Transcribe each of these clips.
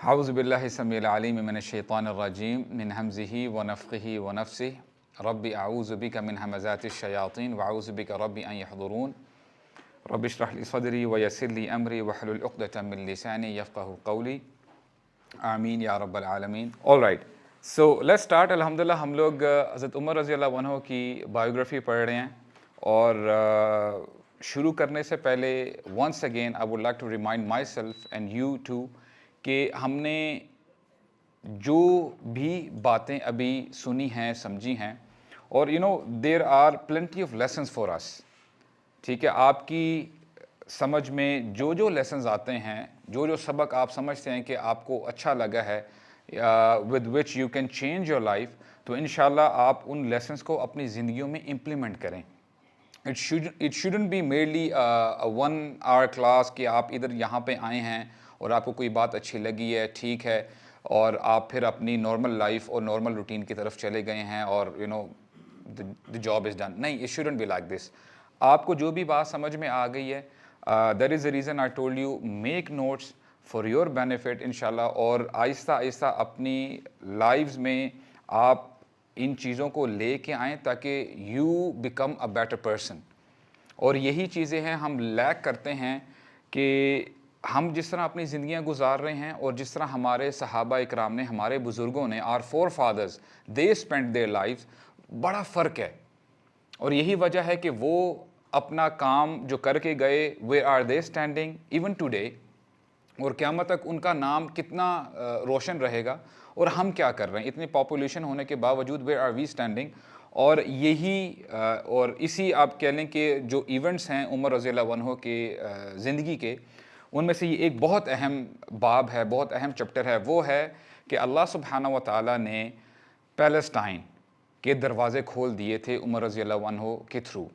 اعوذ باللہ السمیع العلیم من الشیطان الرجیم من ہمزہ ونفخہ ونفثہ رب اعوذ بک من ہمزات الشیاطین واعوذ بک رب ان یحضرون رب اشرح لی صدری ویسر لی امری واحلل عقدۃ من لسانی یفقہوا قولی آمین یا رب العالمین. All right, so let's start. الحمدللہ ہم لوگ حضرت عمر رضی اللہ عنہ کی بایوگرافی پڑھ رہے ہیں اور شروع کرنے سے پہلے once again I would like to remind myself and you too کہ ہم نے جو بھی باتیں ابھی سنی ہیں سمجھی ہیں اور there are plenty of lessons for us. ٹھیک ہے, آپ کی سمجھ میں جو لیسنز آتے ہیں, جو سبق آپ سمجھتے ہیں کہ آپ کو اچھا لگا ہے with which you can change your life, تو انشاءاللہ آپ ان لیسنز کو اپنی زندگیوں میں امپلیمنٹ کریں. It shouldn't be merely a 1 hour class کہ آپ ادھر یہاں پہ آئے ہیں اور آپ کو کوئی بات اچھی لگی ہے, ٹھیک ہے, اور آپ پھر اپنی نارمل لائف اور نارمل روٹین کی طرف چلے گئے ہیں اور the job is done. نہیں, it shouldn't be like this. آپ کو جو بھی بات سمجھ میں آ گئی ہے, that is the reason I told you make notes for your benefit انشاءاللہ, اور آہستہ آہستہ اپنی لائفز میں آپ ان چیزوں کو لے کے آئیں تاکہ you become a better person. اور یہی چیزیں ہیں ہم لیک کرتے ہیں کہ ہم جس طرح اپنی زندگیاں گزار رہے ہیں اور جس طرح ہمارے صحابہ اکرام نے, ہمارے بزرگوں نے, our forefathers, they spent their lives, بڑا فرق ہے. اور یہی وجہ ہے کہ وہ اپنا کام جو کر کے گئے, where are they standing even today, اور قیامت تک ان کا نام کتنا روشن رہے گا, اور ہم کیا کر رہے ہیں اتنی پاپولیشن ہونے کے باوجود, where are we standing. اور یہی اور اسی آپ کہہ لیں کہ جو ایونٹس ہیں عمر رضی اللہ عنہ کے زندگی کے, ان میں سے یہ ایک بہت اہم باب ہے, بہت اہم چپٹر ہے. وہ ہے کہ اللہ سبحانہ و تعالیٰ نے پیلسٹائن کے دروازے کھول دیے تھے عمر رضی اللہ عنہ کے through.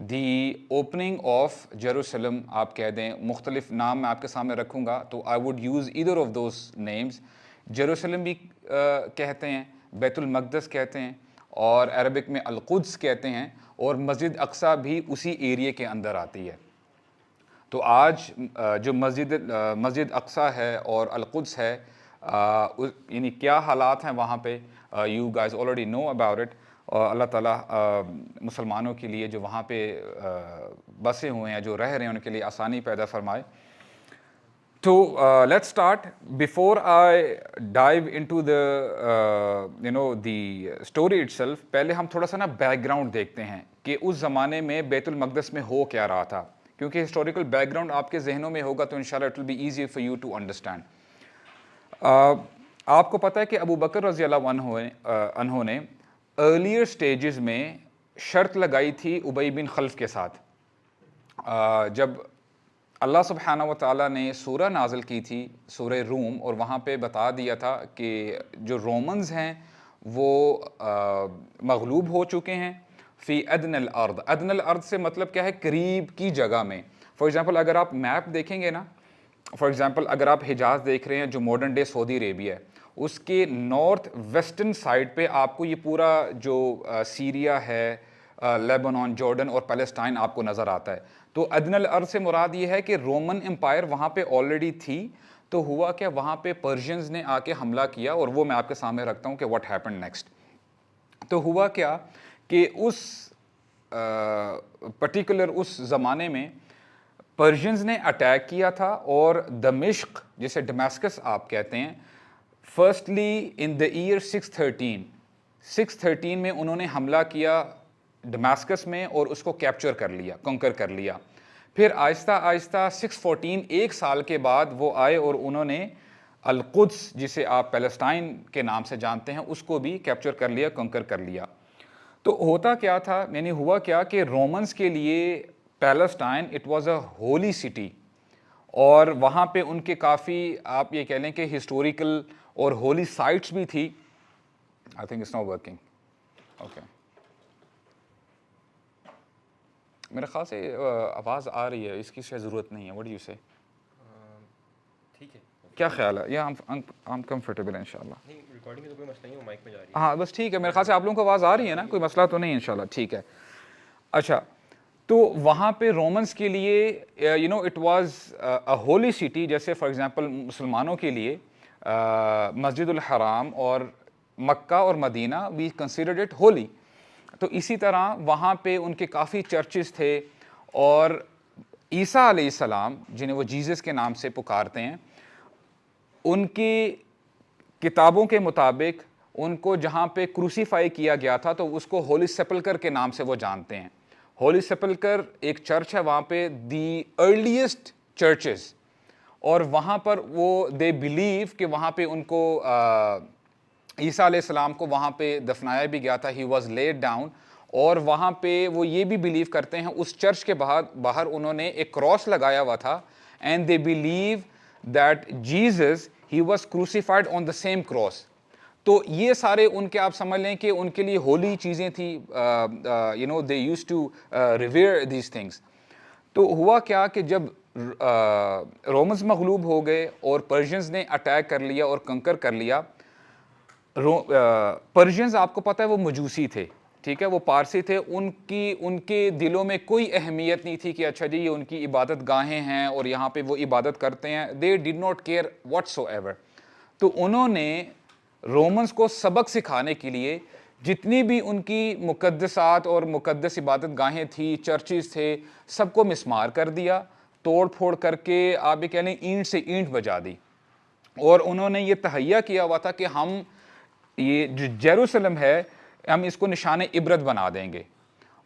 The opening of Jerusalem آپ کہہ دیں, مختلف نام میں آپ کے سامنے رکھوں گا تو I would use either of those names. Jerusalem بھی کہتے ہیں, بیت المقدس کہتے ہیں, اور عربک میں القدس کہتے ہیں, اور مسجد اقصیٰ بھی اسی ایریے کے اندر آتی ہے. تو آج جو مسجد اقصیٰ ہے اور القدس ہے, یعنی کیا حالات ہیں وہاں پہ, you guys already know about it. اللہ تعالیٰ مسلمانوں کے لیے جو وہاں پہ بسے ہوئے ہیں, جو رہ رہے ہیں, ان کے لیے آسانی پیدا فرمائے. تو let's start. Before I dive into the story itself, پہلے ہم تھوڑا سا نا بیک گراؤنڈ دیکھتے ہیں کہ اس زمانے میں بیت المقدس میں ہو کیا رہا تھا, کیونکہ ہسٹوریکل بیک گراؤنڈ آپ کے ذہنوں میں ہوگا تو انشاءاللہ it will be easy for you to understand. آپ کو پتہ ہے کہ ابو بکر رضی اللہ عنہ نے ارلیئر سٹیجز میں شرط لگائی تھی ابی بن خلف کے ساتھ. جب اللہ سبحانہ و تعالیٰ نے سورہ نازل کی تھی, سورہ روم, اور وہاں پہ بتا دیا تھا کہ جو رومنز ہیں وہ مغلوب ہو چکے ہیں فی ادن الارض. ادن الارض سے مطلب کیا ہے, قریب کی جگہ میں. فار ایگزامپل اگر آپ میپ دیکھیں گے نا, فار ایگزامپل اگر آپ حجاز دیکھ رہے ہیں جو ماڈرن ڈے سعودی عربیہ ہے, اس کے نارتھ ویسٹرن سائڈ پہ آپ کو یہ پورا جو سیریا ہے, لیبنان, جارڈن اور پیلسٹائن آپ کو نظر آتا ہے. تو ادن الارض سے مراد یہ ہے کہ رومن امپائر وہاں پہ آلریڈی تھی. تو ہوا کہ وہاں پہ پرشینز نے آ کے حملہ کیا, اور وہ میں آپ کے سامنے رکھتا ہوں کہ واٹ ہیپنڈ نیکسٹ. تو ہوا کیا کہ اس پرٹیکولر اس زمانے میں پرشینز نے اٹیک کیا تھا, اور دمشق جسے ڈمیسکس آپ کہتے ہیں, فرسٹلی ان دا ایئر 613 میں انہوں نے حملہ کیا ڈمیسکس میں اور اس کو کیپچر کر لیا, کنکر کر لیا. پھر آہستہ آہستہ 614 ایک سال کے بعد وہ آئے اور انہوں نے القدس جسے آپ پیلسٹائن کے نام سے جانتے ہیں اس کو بھی کیپچر کر لیا, کنکر کر لیا. تو ہوتا کیا تھا, یعنی ہوا کیا کہ رومنز کے لیے Palestine it was a holy city, اور وہاں پہ ان کے کافی آپ یہ کہہ لیں کہ ہسٹوریکل اور ہولی سائٹس بھی تھی. I think it's not working. Okay, میرے خیال سے آواز آ رہی ہے, اس کی شاید ضرورت نہیں ہے. واٹ ڈو یو سے؟ ٹھیک ہے, کیا خیال ہے؟ یا ہم کمفرٹیبل ہیں انشاءاللہ. نہیں ریکارڈنگ میں تو کوئی مسئلہ نہیں ہے, مائک میں جا رہی ہے. ہاں بس ٹھیک ہے, میرے خیال سے آپ لوگوں کو آواز آ رہی ہے نا, کوئی مسئلہ تو نہیں انشاءاللہ. ٹھیک ہے. اچھا, تو وہاں پہ رومنس کے لیے it was a holy city. جیسے فار ایگزامپل مسلمانوں کے لیے مسجد الحرام اور مکہ اور مدینہ وی کنسیڈرڈ اٹ ہولی. تو اسی طرح وہاں پہ ان کے کافی چرچز تھے, اور عیسیٰ علیہ السلام جنہیں وہ جیزس کے نام سے پکارتے ہیں, ان کی کتابوں کے مطابق ان کو جہاں پہ کروسیفائی کیا گیا تھا تو اس کو ہولی سیپلکر کے نام سے وہ جانتے ہیں. ہولی سیپلکر ایک چرچ ہے وہاں پہ, دی ارلیسٹ چرچز, اور وہاں پر وہ دے بلیو کہ وہاں پہ ان کو عیسیٰ علیہ السلام کو وہاں پہ دفنایا بھی گیا تھا. ہی واز لیڈ ڈاؤن, اور وہاں پہ وہ یہ بھی بلیو کرتے ہیں, اس چرچ کے باہر انہوں نے ایک کراس لگایا ہوا تھا, and they believe that Jesus he was crucified on the same cross. تو یہ سارے ان کے آپ سمجھ لیں کہ ان کے لیے ہولی چیزیں تھیں, they use to ریویئر these things. تو ہوا کیا کہ جب رومنز مغلوب ہو گئے اور پرشینز نے اٹیک کر لیا اور کنکر کر لیا. پرشینز آپ کو پتہ ہے وہ مجوسی تھے, ٹھیک ہے, وہ پارسی تھے. ان کے دلوں میں کوئی اہمیت نہیں تھی کہ اچھا جی یہ ان کی عبادت گاہیں ہیں اور یہاں پہ وہ عبادت کرتے ہیں. They did not care whatsoever. تو انہوں نے رومنز کو سبق سکھانے کے لیے جتنی بھی ان کی مقدسات اور مقدس عبادت گاہیں تھیں, چرچز تھے, سب کو مسمار کر دیا, توڑ پھوڑ کر کے آپ یہ کہہ لیں اینٹ سے اینٹ بجا دی. اور انہوں نے یہ تہیہ کیا ہوا تھا کہ ہم یہ جو جیروسلم ہے ہم اس کو نشان عبرت بنا دیں گے.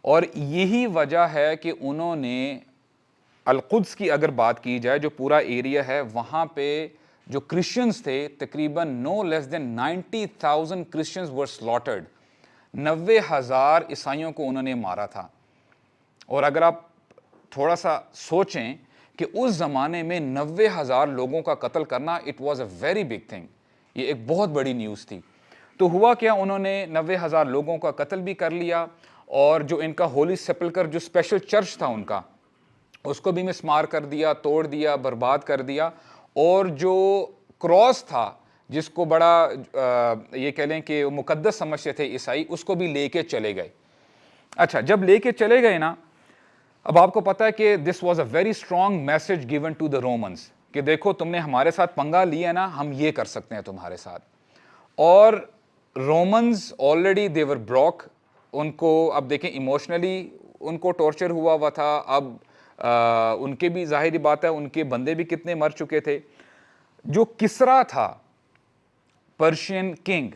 اور یہی وجہ ہے کہ انہوں نے القدس کی اگر بات کی جائے, جو پورا ایریا ہے وہاں پہ جو کرسچنز تھے تقریباً no less than 90,000 Christians were slaughtered. 90,000 عیسائیوں کو انہوں نے مارا تھا. اور اگر آپ تھوڑا سا سوچیں کہ اس زمانے میں 90,000 لوگوں کا قتل کرنا, it was a very big thing, یہ ایک بہت بڑی نیوز تھی. تو ہوا کیا, انہوں نے 90,000 لوگوں کا قتل بھی کر لیا, اور جو ان کا ہولی سیپلکر جو اسپیشل چرچ تھا ان کا, اس کو بھی مسمار کر دیا, توڑ دیا, برباد کر دیا. اور جو کراس تھا جس کو بڑا یہ کہہ لیں کہ مقدس سمجھتے تھے عیسائی, اس کو بھی لے کے چلے گئے. اچھا, جب لے کے چلے گئے نا, اب آپ کو پتا ہے کہ this was a very strong message given to the Romans کہ دیکھو تم نے ہمارے ساتھ پنگا لیا نا, ہم یہ کر سکتے ہیں تمہارے ساتھ. اور رومنز آلریڈی دے ور بروک, ان کو اب دیکھیں ایموشنلی ان کو ٹارچر ہوا تھا. اب ان کے بھی ظاہری بات ہے ان کے بندے بھی کتنے مر چکے تھے. جو کسرا تھا پرشین کنگ,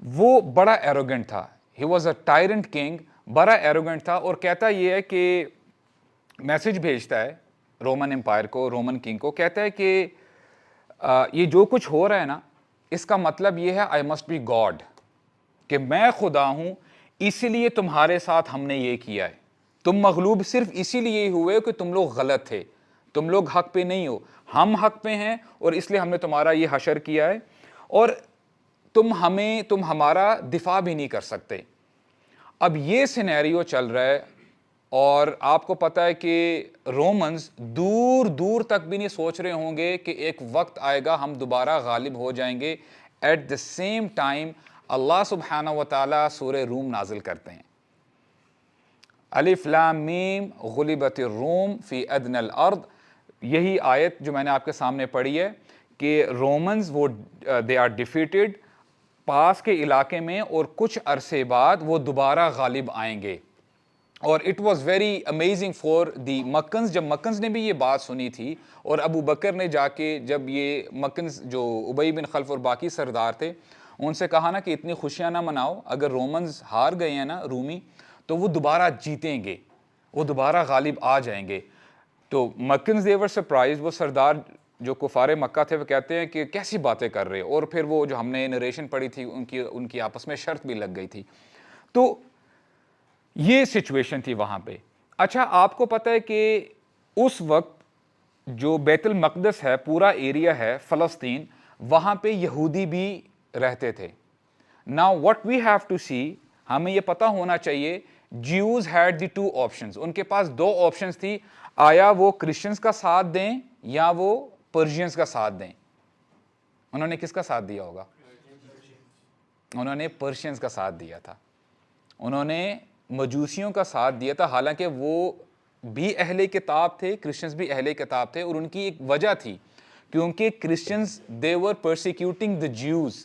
وہ ایروگنٹ ایروگنٹ تھا. ہی واز اے ٹائرنٹ کنگ, بڑا ایروگنٹ تھا. اور کہتا یہ ہے کہ میسج بھیجتا ہے رومن امپائر کو, رومن کنگ کو, کہتا ہے کہ یہ جو کچھ ہو رہا ہے نا, اس کا مطلب یہ ہے آئی مسٹ بی گاڈ, کہ میں خدا ہوں, اسی لیے تمہارے ساتھ ہم نے یہ کیا ہے. تم مغلوب صرف اسی لیے ہوئے کہ تم لوگ غلط تھے, تم لوگ حق پہ نہیں ہو, ہم حق پہ ہیں, اور اس لیے ہم نے تمہارا یہ حشر کیا ہے, اور تم ہمارا دفاع بھی نہیں کر سکتے. اب یہ سینیریو چل رہا ہے, اور آپ کو پتا ہے کہ رومنز دور دور تک بھی نہیں سوچ رہے ہوں گے کہ ایک وقت آئے گا ہم دوبارہ غالب ہو جائیں گے. ایٹ دا سیم ٹائم اللہ سبحانہ و تعالیٰ سورہ روم نازل کرتے ہیں, الف لام میم غلبت الروم فی ادنی الارض. یہی آیت جو میں نے آپ کے سامنے پڑھی ہے کہ رومنز وہ دے آر ڈیفیٹڈ پاس کے علاقے میں, اور کچھ عرصے بعد وہ دوبارہ غالب آئیں گے. اور it was very amazing for the Meccans. جب مکنز نے بھی یہ بات سنی تھی, اور ابو بکر نے جا کے جب یہ مکنز جو ابی بن خلف اور باقی سردار تھے ان سے کہا نا کہ اتنی خوشیاں نہ مناؤ, اگر رومنز ہار گئے ہیں نا رومی, تو وہ دوبارہ جیتیں گے, وہ دوبارہ غالب آ جائیں گے. تو مکنز دے ور سرپرائز, وہ سردار جو کفار مکہ تھے وہ کہتے ہیں کہ کیسی باتیں کر رہے. اور پھر وہ جو ہم نے نریشن پڑھی تھی ان کی آپس میں شرط بھی لگ گئی تھی. تو یہ سچویشن تھی وہاں پہ. اچھا, آپ کو پتہ ہے کہ اس وقت جو بیت المقدس ہے, پورا ایریا ہے فلسطین, وہاں پہ یہودی بھی رہتے تھے. Now what we have to see, ہمیں یہ پتہ ہونا چاہیے, Jews had the two options. ان کے پاس دو آپشنز تھی, آیا وہ کرسچنز کا ساتھ دیں یا وہ پرشینز کا ساتھ دیں. انہوں نے کس کا ساتھ دیا ہوگا؟ انہوں نے پرشینز کا ساتھ دیا تھا, انہوں نے مجوسیوں کا ساتھ دیا تھا. حالانکہ وہ بھی اہل کتاب تھے, کرسچنز بھی اہل کتاب تھے, اور ان کی ایک وجہ تھی کیونکہ Christians they were persecuting the Jews,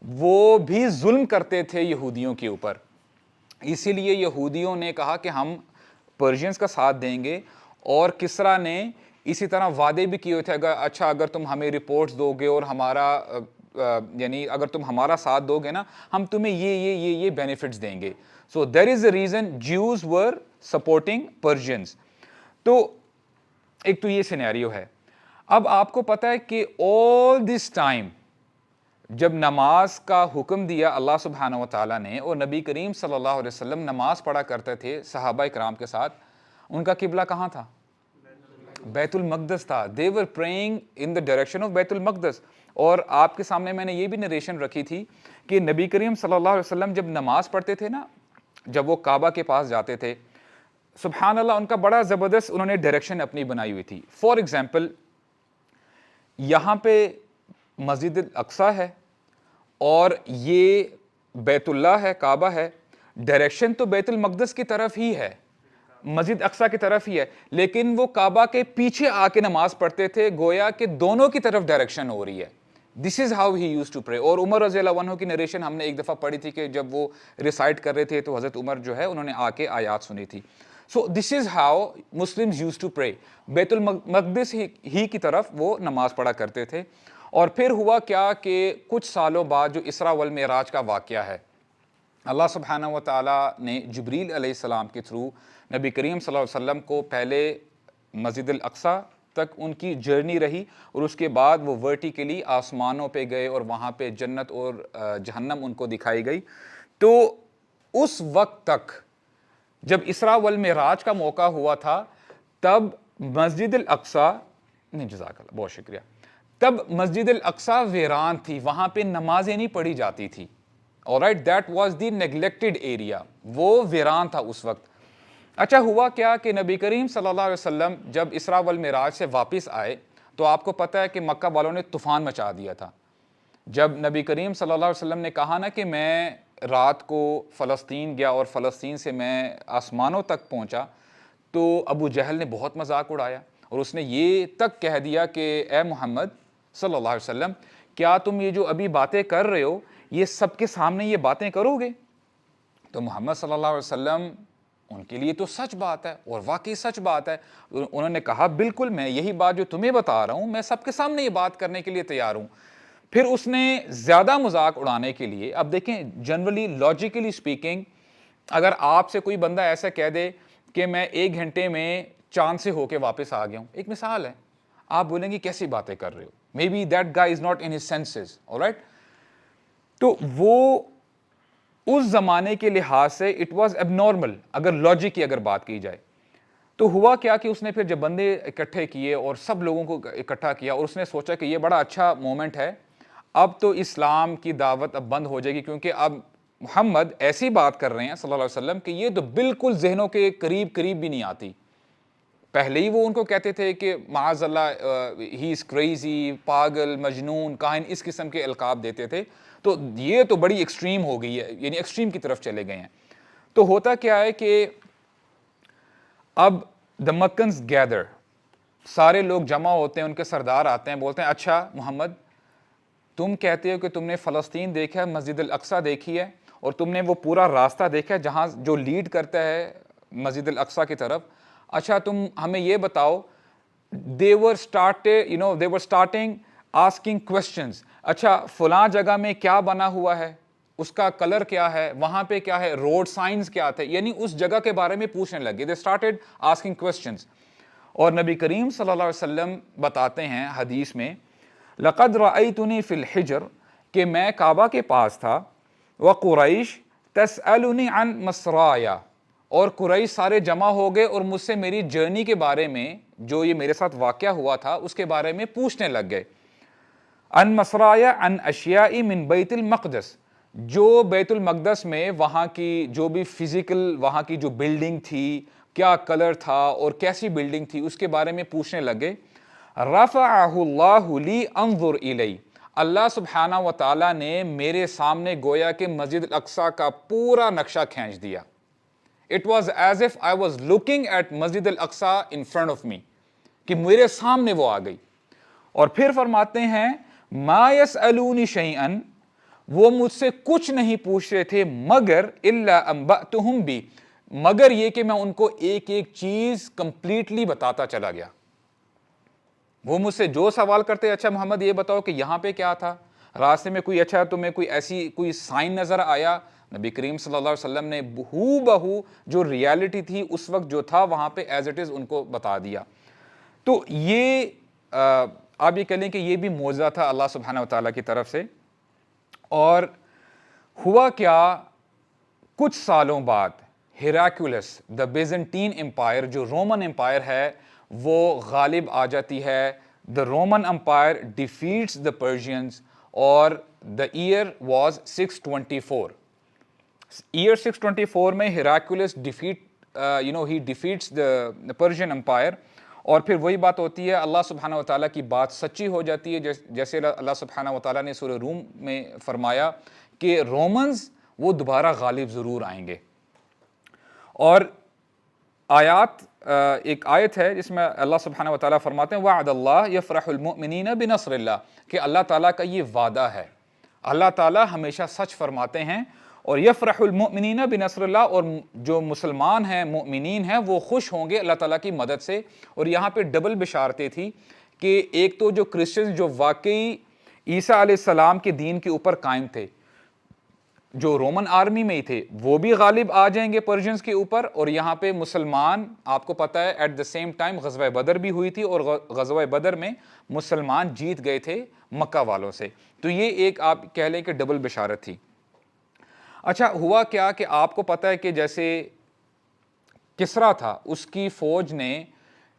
وہ بھی ظلم کرتے تھے یہودیوں کے اوپر. اسی لیے یہودیوں نے کہا کہ ہم پرشینز کا ساتھ دیں گے, اور کسرا نے اسی طرح وعدے بھی کیے ہوئے تھے, اگر تم ہمیں رپورٹس دو گے اور ہمارا یعنی اگر تم ہمارا ساتھ دو گے نا, ہم تمہیں یہ بینیفٹس دیں گے. So there is a reason Jews were supporting Persians. تو ایک تو یہ سینیریو ہے. اب آپ کو پتہ ہے کہ all this time جب نماز کا حکم دیا اللہ سبحانہ و تعالیٰ نے, اور نبی کریم صلی اللہ علیہ وسلم نماز پڑھا کرتے تھے صحابہ کرام کے ساتھ, ان کا قبلہ کہاں تھا؟ بیت المقدس تھا. they were praying in the direction of بیت المقدس. اور آپ کے سامنے میں نے یہ بھی نریشن رکھی تھی کہ نبی کریم صلی اللہ علیہ وسلم جب نماز پڑھتے تھے نا, جب وہ کعبہ کے پاس جاتے تھے, سبحان اللہ ان کا بڑا زبردست انہوں نے ڈائریکشن اپنی بنائی ہوئی تھی. فار ایگزامپل یہاں پہ مسجد الاقصیٰ ہے اور یہ بیت اللہ ہے, کعبہ ہے, ڈائریکشن تو بیت المقدس کی طرف ہی ہے, مسجد اقصیٰ کی طرف ہی ہے, لیکن وہ کعبہ کے پیچھے آ کے نماز پڑھتے تھے, گویا کہ دونوں کی طرف ڈائریکشن ہو رہی ہے. This is how he used to pray. اور عمر رضی اللہ عنہ کی نریشن ہم نے ایک دفعہ پڑھی تھی کہ جب وہ ریسائٹ کر رہے تھے تو حضرت عمر جو ہے انہوں نے آ کے آیات سنی تھی. So this is how Muslims used to pray. بیت المقدس ہی کی طرف وہ نماز پڑھا کرتے تھے. اور پھر ہوا کیا کہ کچھ سالوں بعد جو اسراء والمعراج کا واقعہ ہے, اللہ سبحانہ و تعالیٰ نے جبریل علیہ السلام کے تھرو نبی کریم صلی اللہ علیہ وسلم کو پہلے مسجد الاقصیٰ تک ان کی جرنی رہی, اور اس کے بعد وہ ورٹیکلی آسمانوں پہ گئے اور وہاں پہ جنت اور جہنم ان کو دکھائی گئی. تو اس وقت تک جب اسراء والمعراج کا موقع ہوا تھا تب مسجد الاقصیٰ, نہیں جزاک اللہ بہت شکریہ, تب مسجد الاقصیٰ ویران تھی, وہاں پہ نمازیں نہیں پڑھی جاتی تھی. alright, that was the neglected area, وہ ویران تھا اس وقت. اچھا ہوا کیا کہ نبی کریم صلی اللہ علیہ وسلم جب اسراء والمعراج سے واپس آئے تو آپ کو پتہ ہے کہ مکہ والوں نے طوفان مچا دیا تھا. جب نبی کریم صلی اللہ علیہ وسلم نے کہا نا کہ میں رات کو فلسطین گیا اور فلسطین سے میں آسمانوں تک پہنچا, تو ابو جہل نے بہت مذاق اڑایا اور اس نے یہ تک کہہ دیا کہ اے محمد صلی اللہ علیہ وسلم, کیا تم یہ جو ابھی باتیں کر رہے ہو یہ سب کے سامنے یہ باتیں کرو گے؟ تو محمد صلی اللہ علیہ وسلم ان کے لیے تو سچ بات ہے اور واقعی سچ بات ہے. انہوں نے کہا بالکل میں یہی بات جو تمہیں بتا رہا ہوں میں سب کے سامنے یہ بات کرنے کے لیے تیار ہوں. پھر اس نے زیادہ مذاق اڑانے کے لیے, اب دیکھیں جنرلی لاجیکلی اسپیکنگ اگر آپ سے کوئی بندہ ایسا کہہ دے کہ میں 1 گھنٹے میں چاند سے ہو کے واپس آ گیا ہوں, ایک مثال ہے, آپ بولیں گے کیسی باتیں کر رہے ہو, maybe that guy is not in his senses, alright. تو وہ اس زمانے کے لحاظ سے اٹ واز اب نارمل اگر لاجک کی اگر بات کی جائے. تو ہوا کیا کہ اس نے پھر جب بندے اکٹھے کیے اور سب لوگوں کو اکٹھا کیا, اور اس نے سوچا کہ یہ بڑا اچھا مومنٹ ہے, اب تو اسلام کی دعوت اب بند ہو جائے گی, کیونکہ اب محمد ایسی بات کر رہے ہیں صلی اللہ علیہ وسلم کہ یہ تو بالکل ذہنوں کے قریب بھی نہیں آتی. پہلے ہی وہ ان کو کہتے تھے کہ معاذ اللہ ہی از کریزی, پاگل, مجنون, کاہن, اس قسم کے القاب دیتے تھے. تو یہ تو بڑی ایکسٹریم ہو گئی ہے, یعنی ایکسٹریم کی طرف چلے گئے ہیں. تو ہوتا کیا ہے کہ اب دا مکنز گیدر, سارے لوگ جمع ہوتے ہیں, ان کے سردار آتے ہیں, بولتے ہیں اچھا محمد تم کہتے ہو کہ تم نے فلسطین دیکھا ہے, مسجد الاقصیٰ دیکھی ہے, اور تم نے وہ پورا راستہ دیکھا ہے جہاں جو لیڈ کرتا ہے مسجد الاقصیٰ کی طرف. اچھا تم ہمیں یہ بتاؤ, they were starting asking questions. اچھا فلاں جگہ میں کیا بنا ہوا ہے, اس کا کلر کیا ہے, وہاں پہ کیا ہے, روڈ سائنز کیا تھے, یعنی اس جگہ کے بارے میں پوچھنے لگے. they started asking questions. اور نبی کریم صلی اللہ علیہ وسلم بتاتے ہیں حدیث میں لقد رأیتنی فی الحجر, کہ میں کعبہ کے پاس تھا, وقریش تسألنی عن مسرایا, اور قریش سارے جمع ہو گئے اور مجھ سے میری جرنی کے بارے میں, جو یہ میرے ساتھ واقعہ ہوا تھا اس کے بارے میں پوچھنے لگ گئے. ان مسرایا ان اشیاء من بیت المقدس, جو بیت المقدس میں وہاں کی جو بھی فزیکل وہاں کی جو بلڈنگ تھی, کیا کلر تھا اور کیسی بلڈنگ تھی, اس کے بارے میں پوچھنے لگے. رفعہ اللہ لی انظر الی, اللہ سبحانہ و تعالیٰ نے میرے سامنے گویا کہ مسجد الاقصیٰ کا پورا نقشہ کھینچ دیا. It was as if I was looking at Masjid al-Aqsa in front of me, کہ میرے سامنے وہ آ گئی. اور پھر فرماتے ہیں ما یسألونی شیئا، وہ مجھ سے کچھ نہیں پوچھ رہے تھے مگر الا انبأتہم بی، مگر یہ کہ میں ان کو ایک ایک چیز کمپلیٹلی بتاتا چلا گیا. وہ مجھ سے جو سوال کرتے، اچھا محمد یہ بتاؤ کہ یہاں پہ کیا تھا، راستے میں کوئی اچھا تمہیں کوئی ایسی کوئی سائن نظر آیا، نبی کریم صلی اللہ علیہ وسلم نے بہو بہو جو ریالٹی تھی اس وقت جو تھا وہاں پہ ایز اٹ از ان کو بتا دیا. تو یہ آپ یہ کہہ لیں کہ یہ بھی معجزہ تھا اللہ سبحانہ وتعالیٰ کی طرف سے. اور ہوا کیا، کچھ سالوں بعد ہیراکولس دا بیزنٹین امپائر، جو رومن امپائر ہے، وہ غالب آ جاتی ہے. The Roman empire defeats the Persians, اور دا ایئر واز 624. ایئر 624 میں Heraclius he defeats the Persian empire. اور پھر وہی بات ہوتی ہے، اللہ سبحانہ وتعالیٰ کی بات سچی ہو جاتی ہے، جیسے اللہ سبحانہ وتعالیٰ نے سورہ روم میں فرمایا کہ رومنز وہ دوبارہ غالب ضرور آئیں گے. اور آیات، ایک آیت ہے جس میں اللہ سبحانہ وتعالیٰ فرماتے ہیں وعد اللہ یفرح المؤمنین بنصر اللہ، کہ اللہ تعالیٰ کا یہ وعدہ ہے، اللہ تعالیٰ ہمیشہ سچ فرماتے ہیں. اور یفرح المؤمنین بنصر اللہ، اور جو مسلمان ہیں مؤمنین ہیں وہ خوش ہوں گے اللہ تعالیٰ کی مدد سے. اور یہاں پہ ڈبل بشارتیں تھی کہ ایک تو جو کرسچن جو واقعی عیسیٰ علیہ السلام کے دین کے اوپر قائم تھے، جو رومن آرمی میں ہی تھے، وہ بھی غالب آ جائیں گے پرشینز کے اوپر. اور یہاں پہ مسلمان، آپ کو پتہ ہے ایٹ دا سیم ٹائم غزوہ بدر بھی ہوئی تھی، اور غزوہ بدر میں مسلمان جیت گئے تھے مکہ والوں سے. تو یہ ایک آپ کہہ لیں کہ ڈبل بشارت تھی. اچھا ہوا کیا کہ آپ کو پتہ ہے کہ جیسے کسریٰ تھا، اس کی فوج نے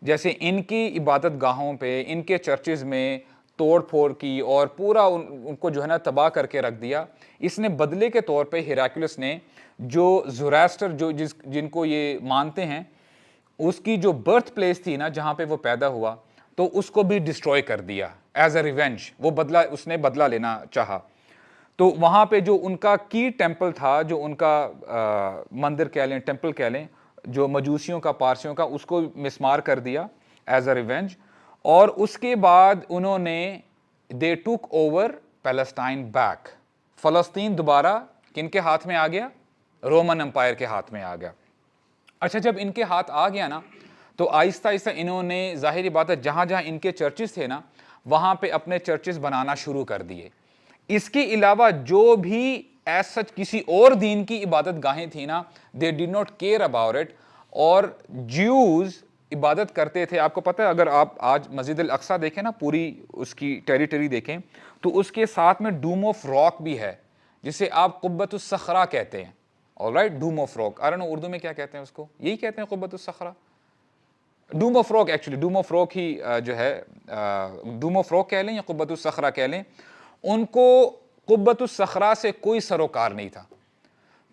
جیسے ان کی عبادت گاہوں پہ، ان کے چرچز میں توڑ پھوڑ کی اور پورا ان کو جو ہے نا تباہ کر کے رکھ دیا. اس نے بدلے کے طور پہ ہیراکولس نے جو زوریسٹر جن کو یہ مانتے ہیں، اس کی جو برتھ پلیس تھی نا جہاں پہ وہ پیدا ہوا، تو اس کو بھی ڈسٹروائے کر دیا ایز اے ریونج. وہ بدلہ، اس نے بدلہ لینا چاہا. تو وہاں پہ جو ان کا کی ٹیمپل تھا، جو ان کا مندر کہہ لیں، ٹیمپل کہہ لیں، جو مجوسیوں کا، پارسیوں کا، اس کو مسمار کر دیا ایز اے ریونج. اور اس کے بعد انہوں نے دے ٹوک اوور پیلسٹائن بیک، فلسطین دوبارہ کن کے ہاتھ میں آ گیا؟ رومن امپائر کے ہاتھ میں آ گیا. اچھا جب ان کے ہاتھ آ گیا نا تو آہستہ آہستہ انہوں نے، ظاہری بات ہے جہاں جہاں ان کے چرچز تھے نا وہاں پہ اپنے چرچز بنانا شروع کر دیے. اس کے علاوہ جو بھی ایز سچ کسی اور دین کی عبادت گاہیں تھیں نا، they did not care about it. اور جیوز عبادت کرتے تھے. آپ کو پتہ ہے اگر آپ آج مسجد الاقصیٰ دیکھیں نا، پوری اس کی ٹیریٹری دیکھیں، تو اس کے ساتھ میں ڈوم آف راک بھی ہے جسے آپ قبۃ الصخرہ کہتے ہیں. Alright, dome of rock, I don't know Urdu میں کیا کہتے ہیں اس کو، یہی کہتے ہیں قبۃ الصخرہ، dome of rock. Actually dome of rock ہی جو ہے، ڈوم آف راک کہہ لیں یا قبۃ الصخرہ کہہ لیں، ان کو قبۃ الصخرہ سے کوئی سروکار نہیں تھا.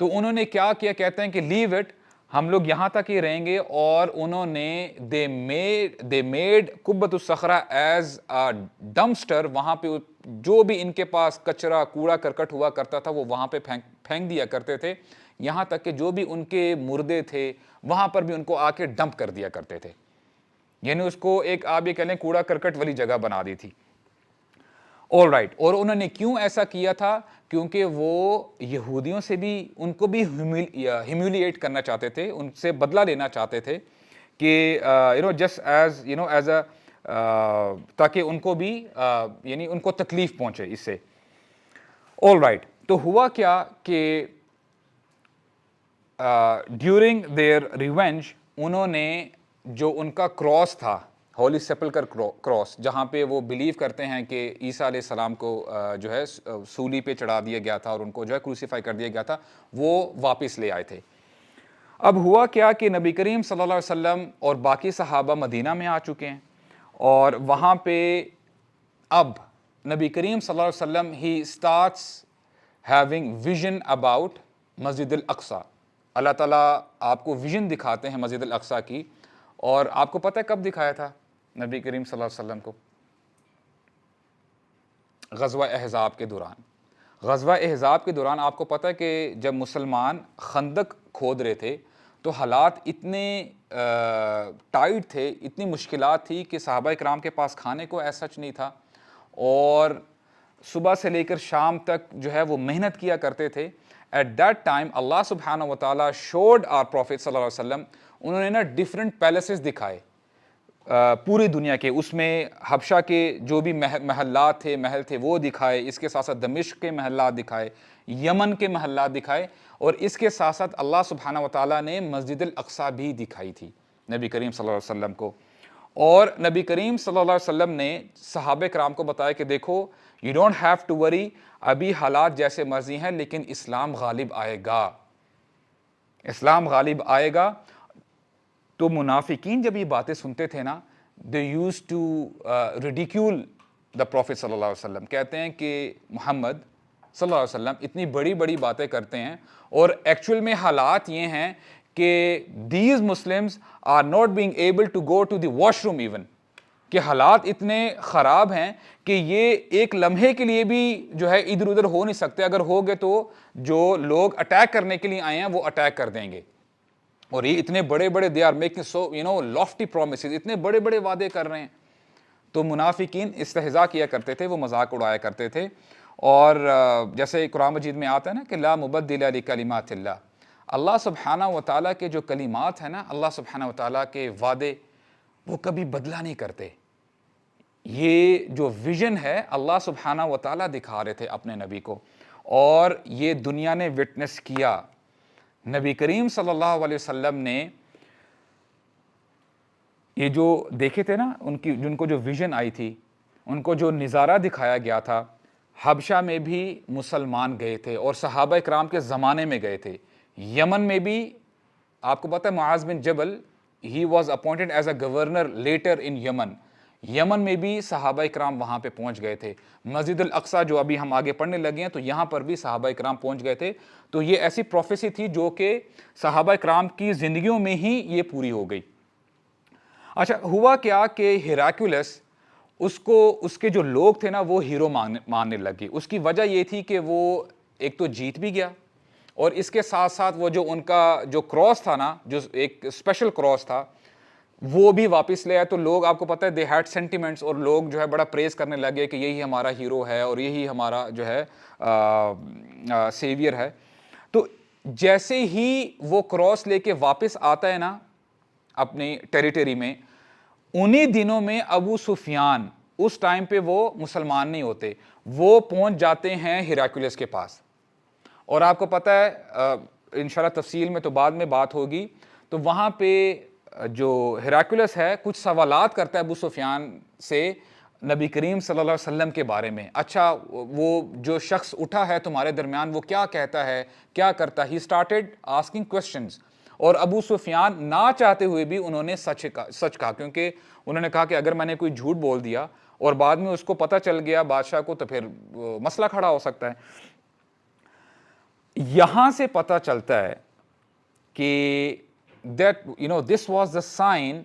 تو انہوں نے کیا کیا، کہتے ہیں کہ لیو اٹ، ہم لوگ یہاں تک ہی رہیں گے. اور انہوں نے they made قبۃ الصخرہ as a dumpster. وہاں پہ جو بھی ان کے پاس کچرا، کوڑا کرکٹ ہوا کرتا تھا وہ وہاں پہ پھینک دیا کرتے تھے. یہاں تک کہ جو بھی ان کے مردے تھے وہاں پر بھی ان کو آ کے ڈمپ کر دیا کرتے تھے. یعنی اس کو ایک آپ یہ کہہ لیں کوڑا کرکٹ والی جگہ بنا دی تھی. All right. اور انہوں نے کیوں ایسا کیا تھا؟ کیونکہ وہ یہودیوں سے بھی، ان کو بھی ہیومیلیٹ کرنا چاہتے تھے، ان سے بدلہ لینا چاہتے تھے کہ جسٹ ایز اے تاکہ ان کو بھی یعنی ان کو تکلیف پہنچے اس سے. All right. تو ہوا کیا کہ ڈیورنگ دیئر ریونج انہوں نے جو ان کا کراس تھا، ہولی سیپلکر کراس، جہاں پہ وہ بلیو کرتے ہیں کہ عیسیٰ علیہ السلام کو جو ہے سولی پہ چڑھا دیا گیا تھا اور ان کو جو ہے کروسیفائی کر دیا گیا تھا، وہ واپس لے آئے تھے. اب ہوا کیا کہ نبی کریم صلی اللہ علیہ وسلم اور باقی صحابہ مدینہ میں آ چکے ہیں، اور وہاں پہ اب نبی کریم صلی اللہ علیہ وسلم he starts having vision about مسجد الاقصیٰ. اللہ تعالیٰ آپ کو ویژن دکھاتے ہیں مسجد الاقصیٰ کی. اور آپ کو پتہ ہے کب دکھایا تھا نبی کریم صلی اللہ علیہ وسلم کو؟ غزوہ احزاب کے دوران. غزوہ احزاب کے دوران آپ کو پتہ ہے کہ جب مسلمان خندق کھود رہے تھے تو حالات اتنے ٹائٹ تھے, اتنی مشکلات تھی کہ صحابہ کرام کے پاس کھانے کو ایسا سچ نہیں تھا, اور صبح سے لے کر شام تک جو ہے وہ محنت کیا کرتے تھے. ایٹ دیٹ ٹائم اللہ سبحانہ و تعالیٰ شوڈ آر پروفیٹ صلی اللہ علیہ وسلم, انہوں نے نا ڈفرینٹ پیلسز دکھائے پوری دنیا کے, اس میں حبشہ کے جو بھی محلات تھے, محل تھے وہ دکھائے, اس کے ساتھ ساتھ دمشق کے محلات دکھائے, یمن کے محلات دکھائے, اور اس کے ساتھ ساتھ اللہ سبحانہ و تعالیٰ نے مسجد الاقصیٰ بھی دکھائی تھی نبی کریم صلی اللہ علیہ وسلم کو. اور نبی کریم صلی اللہ علیہ وسلم نے صحابہ کرام کو بتایا کہ دیکھو you don't have to worry, ابھی حالات جیسے مرضی ہیں لیکن اسلام غالب آئے گا, اسلام غالب آئے گا. تو منافقین جب یہ باتیں سنتے تھے نا, they used to ridicule the Prophet صلی اللہ علیہ وسلم, کہتے ہیں کہ محمد صلی اللہ علیہ وسلم اتنی بڑی بڑی باتیں کرتے ہیں, اور ایکچوئل میں حالات یہ ہیں کہ these Muslims are not being able to go to the washroom even, کہ حالات اتنے خراب ہیں کہ یہ ایک لمحے کے لیے بھی جو ہے ادھر ادھر ہو نہیں سکتے, اگر ہو گئے تو جو لوگ اٹیک کرنے کے لیے آئے ہیں وہ اٹیک کر دیں گے. اور یہ اتنے بڑے بڑے they are making so lofty promises, اتنے بڑے بڑے وعدے کر رہے ہیں. تو منافقین استہزاء کیا کرتے تھے, وہ مذاق اڑایا کرتے تھے. اور جیسے قرآن مجید میں آتا ہے نا کہ لا مبدل لکلمات اللہ, اللہ سبحانہ و تعالیٰ کے جو کلمات ہیں نا, اللہ سبحانہ و تعالیٰ کے وعدے وہ کبھی بدلا نہیں کرتے. یہ جو ویژن ہے اللہ سبحانہ و تعالیٰ دکھا رہے تھے اپنے نبی کو, اور یہ دنیا نے وٹنس کیا. نبی کریم صلی اللہ علیہ وسلم نے یہ جو دیکھے تھے نا, جن کو جو ویژن آئی تھی, ان کو جو نظارہ دکھایا گیا تھا, حبشہ میں بھی مسلمان گئے تھے اور صحابہ اکرام کے زمانے میں گئے تھے. یمن میں بھی آپ کو پتہ ہے Muadh bin Jabal, he was appointed as a governor later in Yemen, Yemen میں بھی صحابہ اکرام وہاں پہ پہنچ گئے تھے. مسجد الاقصیٰ جو ابھی ہم آگے پڑھنے لگے ہیں تو یہاں پر بھی صحابہ اکرام پہنچ گئے تھے. تو یہ ایسی پروفیسی تھی جو کہ صحابہ اکرام کی زندگیوں میں ہی یہ پوری ہو گئی. اچھا ہوا کیا کہ ہیراکلیس اس کے جو لوگ تھے نا وہ ہیرو ماننے لگے. اس کی وجہ یہ تھی کہ وہ ایک تو جیت بھی گیا, اور اس کے ساتھ ساتھ وہ جو ان کا جو کراس تھا نا, جو ایک اسپیشل کراس تھا, وہ بھی واپس لے آئے. تو لوگ آپ کو پتہ ہے دے ہیڈ سینٹیمنٹس, اور لوگ جو ہے بڑا پریز کرنے لگے کہ یہی ہمارا ہیرو ہے اور یہی ہمارا جو ہے سیویئر ہے. تو جیسے ہی وہ کراس لے کے واپس آتا ہے نا اپنی ٹیریٹری میں, انہی دنوں میں ابو سفیان, اس ٹائم پہ وہ مسلمان نہیں ہوتے, وہ پہنچ جاتے ہیں ہیراکلیس کے پاس. اور آپ کو پتہ ہے انشاءاللہ تفصیل میں تو بعد میں بات ہوگی, تو وہاں پہ جو ہیراکلیس ہے کچھ سوالات کرتا ہے ابو سفیان سے نبی کریم صلی اللہ علیہ وسلم کے بارے میں. اچھا وہ جو شخص اٹھا ہے تمہارے درمیان وہ کیا کہتا ہے, کیا کرتا ہے, ہی اسٹارٹیڈ آسکنگ کوسچنز. اور ابو سفیان نہ چاہتے ہوئے بھی انہوں نے سچ کہا, کیونکہ انہوں نے کہا کہ اگر میں نے کوئی جھوٹ بول دیا اور بعد میں اس کو پتہ چل گیا بادشاہ کو تو پھر مسئلہ کھڑا ہو سکتا ہے. یہاں سے پتہ چلتا ہے کہ this was the sign,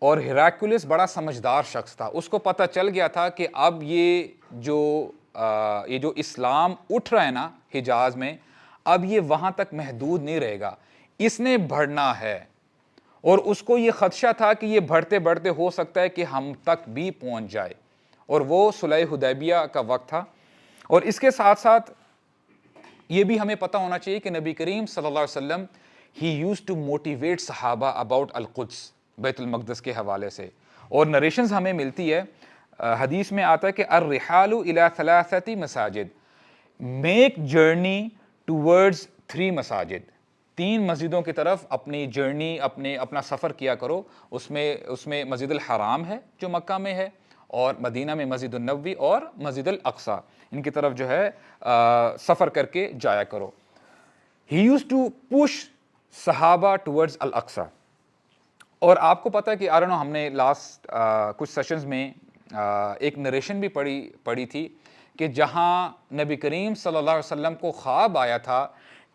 اور ہیراکلیس بڑا سمجھدار شخص تھا, اس کو پتہ چل گیا تھا کہ اب یہ جو اسلام اٹھ رہا ہے نا حجاز میں, اب یہ وہاں تک محدود نہیں رہے گا, اس نے بڑھنا ہے. اور اس کو یہ خدشہ تھا کہ یہ بڑھتے بڑھتے ہو سکتا ہے کہ ہم تک بھی پہنچ جائے, اور وہ صلح حدیبیہ کا وقت تھا. اور اس کے ساتھ ساتھ یہ بھی ہمیں پتہ ہونا چاہیے کہ نبی کریم صلی اللہ علیہ وسلم he used to motivate صحابہ about القدس, بیت المقدس کے حوالے سے. اور نریشنز ہمیں ملتی ہے, حدیث میں آتا ہے کہ الرحال الى ثلاثة مساجد, make journey towards 3 مساجد, 3 مسجدوں کی طرف اپنی جرنی, اپنا سفر کیا کرو. اس میں مسجد الحرام ہے جو مکہ میں ہے, اور مدینہ میں مسجد النبوی اور مسجد الاقصیٰ, ان کی طرف جو ہے سفر کر کے جایا کرو. He used to push صحابہ ٹورڈز الاقصیٰ. اور آپ کو پتہ ہے کہ ہم نے لاسٹ کچھ سیشنز میں ایک نریشن بھی پڑھی تھی کہ جہاں نبی کریم صلی اللہ علیہ وسلم کو خواب آیا تھا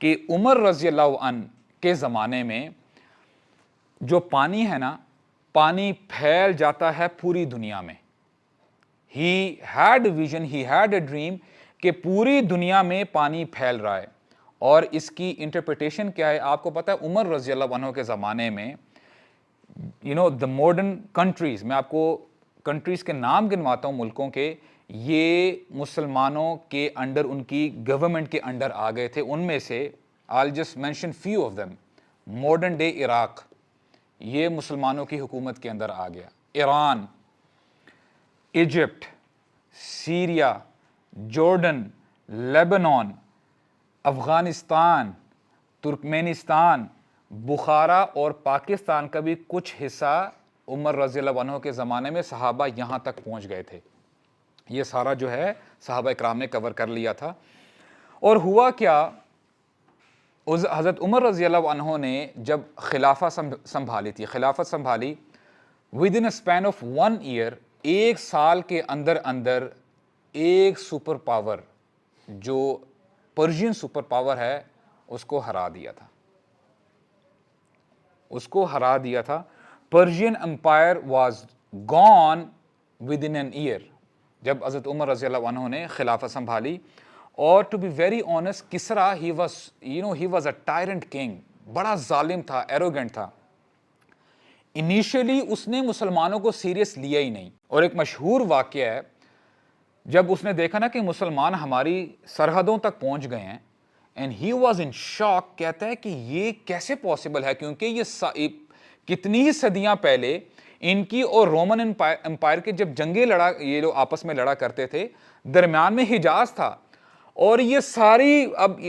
کہ عمر رضی اللہ عنہ کے زمانے میں جو پانی ہے نا, پانی پھیل جاتا ہے پوری دنیا میں. He had a vision, he had a dream کہ پوری دنیا میں پانی پھیل رہا ہے, اور اس کی انٹرپریٹیشن کیا ہے آپ کو پتہ ہے؟ عمر رضی اللہ عنہ کے زمانے میں دا ماڈرن کنٹریز، میں آپ کو کنٹریز کے نام گنواتا ہوں ملکوں کے، یہ مسلمانوں کے انڈر، ان کی گورنمنٹ کے انڈر آ گئے تھے. ان میں سے I'll just mention few of them. Modern day Iraq, یہ مسلمانوں کی حکومت کے اندر آ گیا. Iran, Egypt, Syria, Jordan, Lebanon, Afghanistan, Turkmenistan, Bukhara اور پاکستان کا بھی کچھ حصہ عمر رضی اللہ عنہ کے زمانے میں صحابہ یہاں تک پہنچ گئے تھے. یہ سارا جو ہے صحابہ اکرام نے کور کر لیا تھا. اور ہوا کیا، حضرت عمر رضی اللہ عنہ نے جب خلافت سنبھالی within a span of 1 year، 1 سال کے اندر اندر ایک سپر پاور جو پرشین سپر پاور ہے اس کو ہرا دیا تھا. Persian empire was gone within an year جب حضرت عمر رضی اللہ عنہ نے خلافت سنبھالی. اور ٹو بی ویری آنیسٹ، کسرا ہی واز اے ٹائرنٹ کنگ، بڑا ظالم تھا، ایروگنٹ تھا. انیشلی اس نے مسلمانوں کو سیریس لیا ہی نہیں. اور ایک مشہور واقعہ ہے، جب اس نے دیکھا نا کہ مسلمان ہماری سرحدوں تک پہنچ گئے ہیں، اینڈ ہی واز ان شاک. کہتا ہے کہ یہ کیسے پاسبل ہے، کیونکہ یہ کتنی ہی صدیاں پہلے ان کی اور رومن امپائر کے جب جنگیں یہ لوگ آپس میں لڑا کرتے تھے، درمیان میں حجاز تھا. اور یہ ساری اب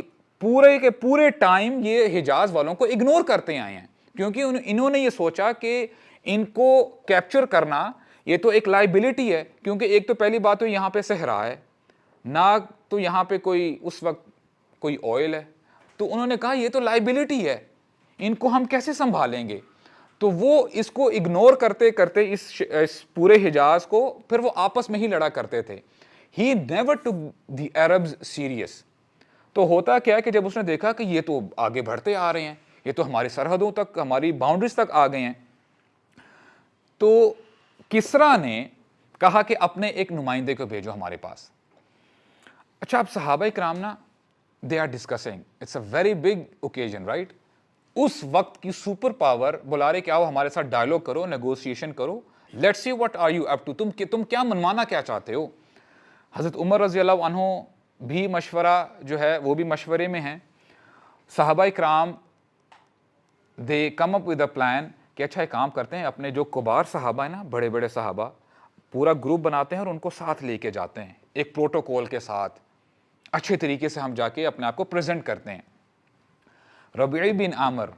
پورے کے پورے ٹائم یہ حجاز والوں کو اگنور کرتے آئے ہیں، کیونکہ انہوں نے یہ سوچا کہ ان کو کیپچر کرنا یہ تو ایک لائبلٹی ہے. کیونکہ ایک تو پہلی بات تو یہاں پہ صحرا ہے، نہ تو یہاں پہ کوئی اس وقت کوئی آئل ہے. تو انہوں نے کہا یہ تو لائبلٹی ہے، ان کو ہم کیسے سنبھالیں گے. تو وہ اس کو اگنور کرتے کرتے اس پورے حجاز کو پھر وہ آپس میں ہی لڑا کرتے تھے. He never took the Arabs serious. تو ہوتا کیا ہے کہ جب اس نے دیکھا کہ یہ تو آگے بڑھتے آ رہے ہیں، یہ تو ہماری سرحدوں تک، ہماری باؤنڈریز تک آ گئے ہیں، تو کسرا نے کہا کہ اپنے ایک نمائندے کو بھیجو ہمارے پاس. اچھا، اب صحابہ کرام نا they are discussing, it's a very big occasion, right؟ اس وقت کی سپر پاور بلا رہے کہ آؤ ہمارے ساتھ ڈائلوگ کرو، نیگوسیشن کرو، let's see what are you up to، تم کیا منوانا کیا چاہتے ہو. حضرت عمر رضی اللہ عنہ بھی مشورہ جو ہے وہ بھی مشورے میں ہیں. صحابہ اکرام دے کم اپ ود اے پلان کہ اچھا ایک کام کرتے ہیں، اپنے جو کبار صحابہ ہیں نا، بڑے بڑے صحابہ، پورا گروپ بناتے ہیں اور ان کو ساتھ لے کے جاتے ہیں ایک پروٹوکول کے ساتھ، اچھے طریقے سے ہم جا کے اپنے آپ کو پریزنٹ کرتے ہیں. ربیع بن عامر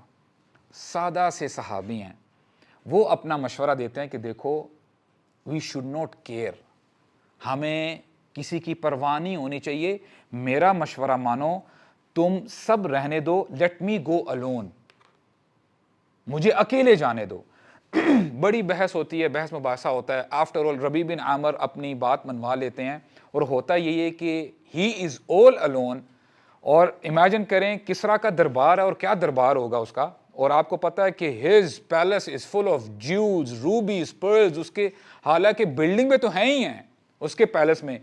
سادہ سے صحابی ہیں، وہ اپنا مشورہ دیتے ہیں کہ دیکھو وی شوڈ ناٹ کیئر، ہمیں کسی کی پرواہ نہیں ہونی چاہیے، میرا مشورہ مانو، تم سب رہنے دو، لیٹ می گو الون، مجھے اکیلے جانے دو. بڑی بحث ہوتی ہے، بحث مباحثہ ہوتا ہے. آفٹر آل ربیع بن عامر اپنی بات منوا لیتے ہیں، اور ہوتا یہی ہے کہ ہی از آل الون. اور امیجن کریں کسرا کا دربار ہے، اور کیا دربار ہوگا اس کا. اور آپ کو پتا ہے کہ his palace is full of jewels, rubies, pearls، اس کے حالانکہ بلڈنگ میں تو ہیں ہی ہیں اس کے پیلس میں،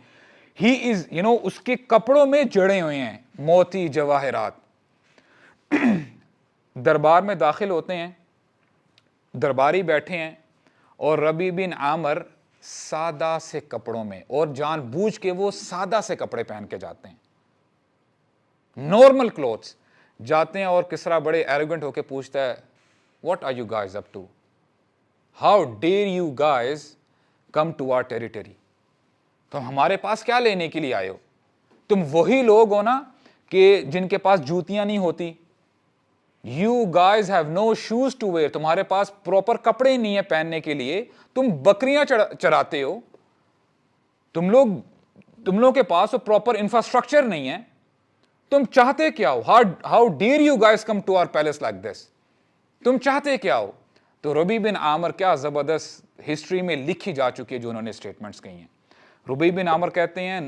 he is اس کے کپڑوں میں جڑے ہوئے ہیں موتی جواہرات. دربار میں داخل ہوتے ہیں، درباری بیٹھے ہیں، اور ربیع بن عامر سادہ سے کپڑوں میں، اور جان بوجھ کے وہ سادہ سے کپڑے پہن کے جاتے ہیں، نارمل کلوتھس جاتے ہیں. اور کسرا بڑے ایروگنٹ ہو کے پوچھتا ہے what are you guys up to, how dare you guys come to our territory، تم ہمارے پاس کیا لینے کے لیے آئے ہو؟ تم وہی لوگ ہو نا کہ جن کے پاس جوتیاں نہیں ہوتی، you guys have no shoes to wear، تمہارے پاس پراپر کپڑے نہیں ہیں پہننے کے لیے، تم بکریاں چراتے ہو، تم لوگ کے پاس وہ پراپر انفراسٹرکچر نہیں ہے، تم چاہتے کیا ہو؟ how dare you guys come to our palace like this، تم چاہتے کیا ہو؟ تو ربیع بن عامر، کیا زبردست ہسٹری میں لکھی جا چکی ہے جو انہوں نے اسٹیٹمنٹس کہی ہیں. ربیع بن عامر کہتے ہیں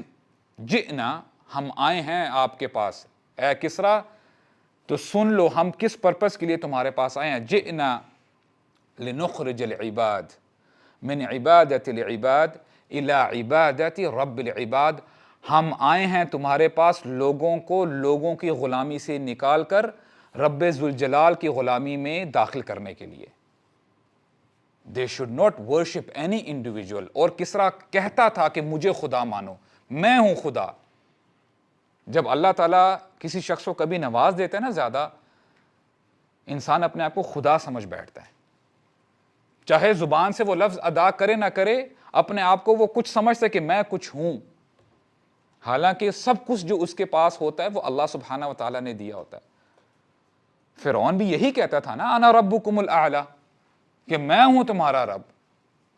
جئنا، ہم آئے ہیں آپ کے پاس، اے کسرا تو سن لو ہم کس پرپس کے لیے تمہارے پاس آئے ہیں. جئنا لنخرج العباد من عبادت العباد الى عبادت رب العباد، ہم آئے ہیں تمہارے پاس لوگوں کو لوگوں کی غلامی سے نکال کر رب ذوالجلال کی غلامی میں داخل کرنے کے لیے. They should not worship any individual. اور کسرا کہتا تھا کہ مجھے خدا مانو, میں ہوں خدا. جب اللہ تعالیٰ کسی شخص کو کبھی نواز دیتا ہے نا زیادہ, انسان اپنے آپ کو خدا سمجھ بیٹھتا ہے. چاہے زبان سے وہ لفظ ادا کرے نہ کرے, اپنے آپ کو وہ کچھ سمجھتا ہے کہ میں کچھ ہوں, حالانکہ سب کچھ جو اس کے پاس ہوتا ہے وہ اللہ سبحانہ و تعالیٰ نے دیا ہوتا ہے. فرعون بھی یہی کہتا تھا نا, انا ربکم الاعلی, کہ میں ہوں تمہارا رب.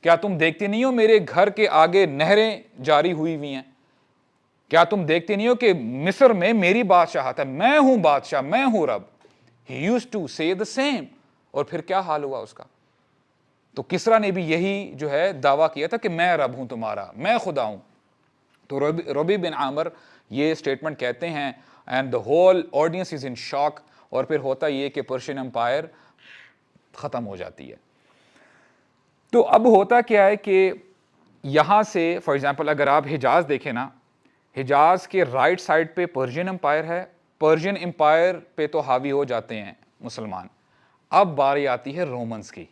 کیا تم دیکھتے نہیں ہو میرے گھر کے آگے نہریں جاری ہوئی ہوئی ہیں؟ کیا تم دیکھتے نہیں ہو کہ مصر میں میری بادشاہت ہے, میں ہوں بادشاہ, میں ہوں رب. He used to say the same. اور پھر کیا حال ہوا اس کا؟ تو کسرا نے بھی یہی جو ہے دعویٰ کیا تھا کہ میں رب ہوں تمہارا, میں خدا ہوں. تو ربیع بن عامر یہ سٹیٹمنٹ کہتے ہیں, and the whole audience is in shock. اور پھر ہوتا یہ کہ پرشین امپائر ختم ہو جاتی ہے. تو اب ہوتا کیا ہے کہ یہاں سے فار ایگزامپل اگر آپ حجاز دیکھیں نا, حجاز کے رائٹ سائڈ پہ پرشین امپائر ہے, پرشین امپائر پہ تو حاوی ہو جاتے ہیں مسلمان. اب باری آتی ہے رومنز کی.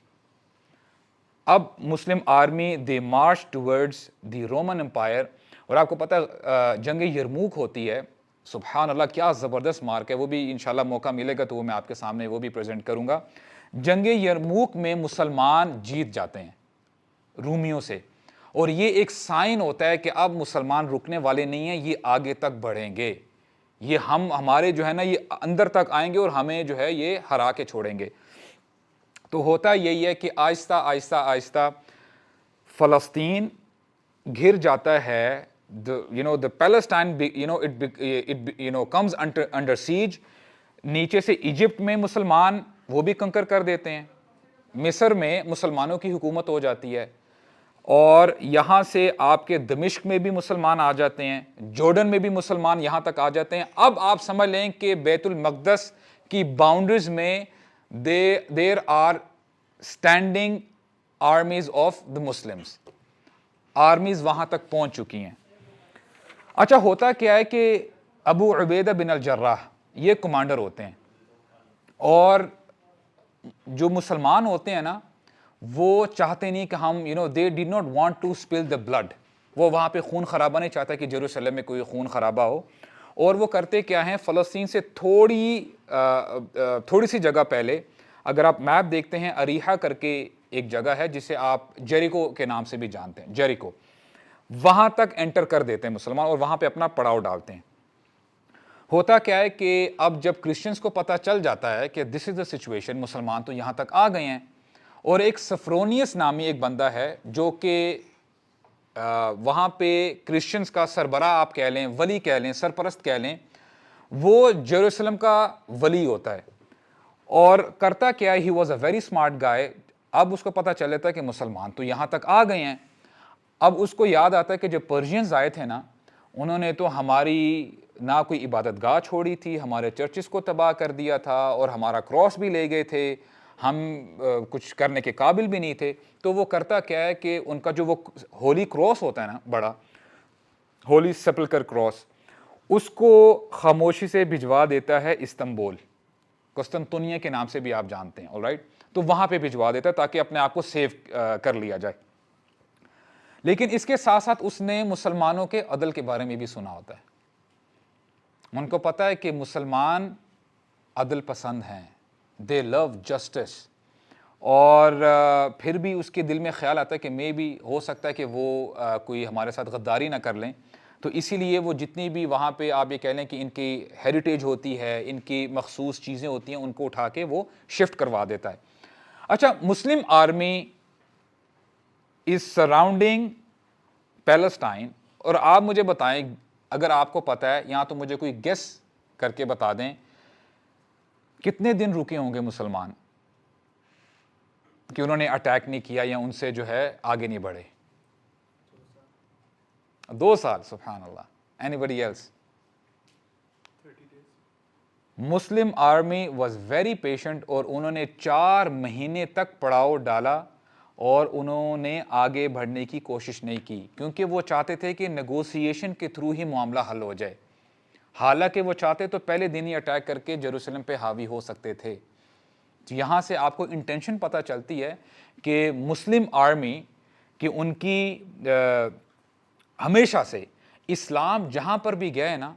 اب Muslim army the march towards the Roman empire. اور آپ کو پتہ جنگ یرموک ہوتی ہے, سبحان اللہ کیا زبردست مارک ہے, وہ بھی انشاءاللہ موقع ملے گا تو وہ میں آپ کے سامنے وہ بھی پریزنٹ کروں گا. جنگ یرموک میں مسلمان جیت جاتے ہیں رومیوں سے, اور یہ ایک سائن ہوتا ہے کہ اب مسلمان رکنے والے نہیں ہیں, یہ آگے تک بڑھیں گے, یہ ہمارے جو ہے نا یہ اندر تک آئیں گے اور ہمیں جو ہے یہ ہرا کے چھوڑیں گے. تو ہوتا یہی ہے کہ آہستہ آہستہ آہستہ فلسطین گھر جاتا ہے. the Palestine it comes under siege. نیچے سے ایجپٹ میں مسلمان وہ بھی کنکر کر دیتے ہیں, مصر میں مسلمانوں کی حکومت ہو جاتی ہے, اور یہاں سے آپ کے دمشق میں بھی مسلمان آ جاتے ہیں, جورڈن میں بھی مسلمان یہاں تک آ جاتے ہیں. اب آپ سمجھ لیں کہ بیت المقدس کی باؤنڈریز میں there are standing armies of the Muslims. Armies وہاں تک پہنچ چکی ہیں. اچھا ہوتا کیا ہے کہ ابو عبیدہ بن الجراح یہ کمانڈر ہوتے ہیں, اور جو مسلمان ہوتے ہیں نا وہ چاہتے نہیں کہ ہم they did not want to spill the blood. وہ وہاں پہ خون خرابہ نہیں چاہتا کہ جیروسلم میں کوئی خون خرابہ ہو. اور وہ کرتے کیا ہیں, فلسطین سے تھوڑی سی جگہ پہلے, اگر آپ میپ دیکھتے ہیں, اریحہ کر کے ایک جگہ ہے جسے آپ جیریکو کے نام سے بھی جانتے ہیں, جیریکو, وہاں تک انٹر کر دیتے ہیں مسلمان اور وہاں پہ اپنا پڑاؤ ڈالتے ہیں. ہوتا کیا ہے کہ اب جب کرسچنز کو پتہ چل جاتا ہے کہ دس از دا سچویشن, مسلمان تو یہاں تک آ گئے ہیں, اور ایک سفرونیس نامی ایک بندہ ہے جو کہ وہاں پہ کرسچنز کا سربراہ آپ کہہ لیں, ولی کہہ لیں, سرپرست کہہ لیں, وہ جیروسلم کا ولی ہوتا ہے. اور کرتا کیا ہے, he was a very smart guy. اب اس کو پتہ چل جاتا ہے کہ مسلمان تو یہاں تک آ گئے ہیں. اب اس کو یاد آتا ہے کہ جب پرشینز آئے تھے نا, انہوں نے تو ہماری نہ کوئی عبادت گاہ چھوڑی تھی, ہمارے چرچز کو تباہ کر دیا تھا, اور ہمارا کراس بھی لے گئے تھے, ہم کچھ کرنے کے قابل بھی نہیں تھے. تو وہ کرتا کیا ہے کہ ان کا جو وہ ہولی کراس ہوتا ہے نا, بڑا ہولی سیپلکر کراس, اس کو خاموشی سے بھجوا دیتا ہے استنبول, قسطنطنیہ کے نام سے بھی آپ جانتے ہیں, آلرائٹ. تو وہاں پہ بھجوا دیتا ہے تاکہ اپنے آپ کو سیو کر لیا جائے. لیکن اس کے ساتھ ساتھ اس نے مسلمانوں کے عدل کے بارے میں بھی سنا ہوتا ہے. ان کو پتہ ہے کہ مسلمان عدل پسند ہیں, دے لو جسٹس, اور پھر بھی اس کے دل میں خیال آتا ہے کہ میں بھی ہو سکتا ہے کہ وہ کوئی ہمارے ساتھ غداری نہ کر لیں. تو اسی لیے وہ جتنی بھی وہاں پہ آپ یہ کہہ لیں کہ ان کی ہیریٹیج ہوتی ہے, ان کی مخصوص چیزیں ہوتی ہیں, ان کو اٹھا کے وہ شفٹ کروا دیتا ہے. اچھا, مسلم آرمی از سراؤنڈنگ پیلسٹائن. اور آپ مجھے بتائیں, اگر آپ کو پتہ ہے, یہاں تو مجھے کوئی گیس کر کے بتا دیں, کتنے دن رکے ہوں گے مسلمان کہ انہوں نے اٹیک نہیں کیا یا ان سے جو ہے آگے نہیں بڑھے؟ 2 سال. سبحان اللہ. Any else? Muslim army was very patient, اور انہوں نے 4 مہینے تک پڑاؤ ڈالا, اور انہوں نے آگے بڑھنے کی کوشش نہیں کی، کیونکہ وہ چاہتے تھے کہ نیگوسیشن کے تھرو ہی معاملہ حل ہو جائے، حالانکہ وہ چاہتے تو پہلے دن ہی اٹیک کر کے جیروسلم پہ حاوی ہو سکتے تھے۔ تو یہاں سے آپ کو انٹینشن پتہ چلتی ہے کہ مسلم آرمی کہ ان کی ہمیشہ سے اسلام جہاں پر بھی گئے نا،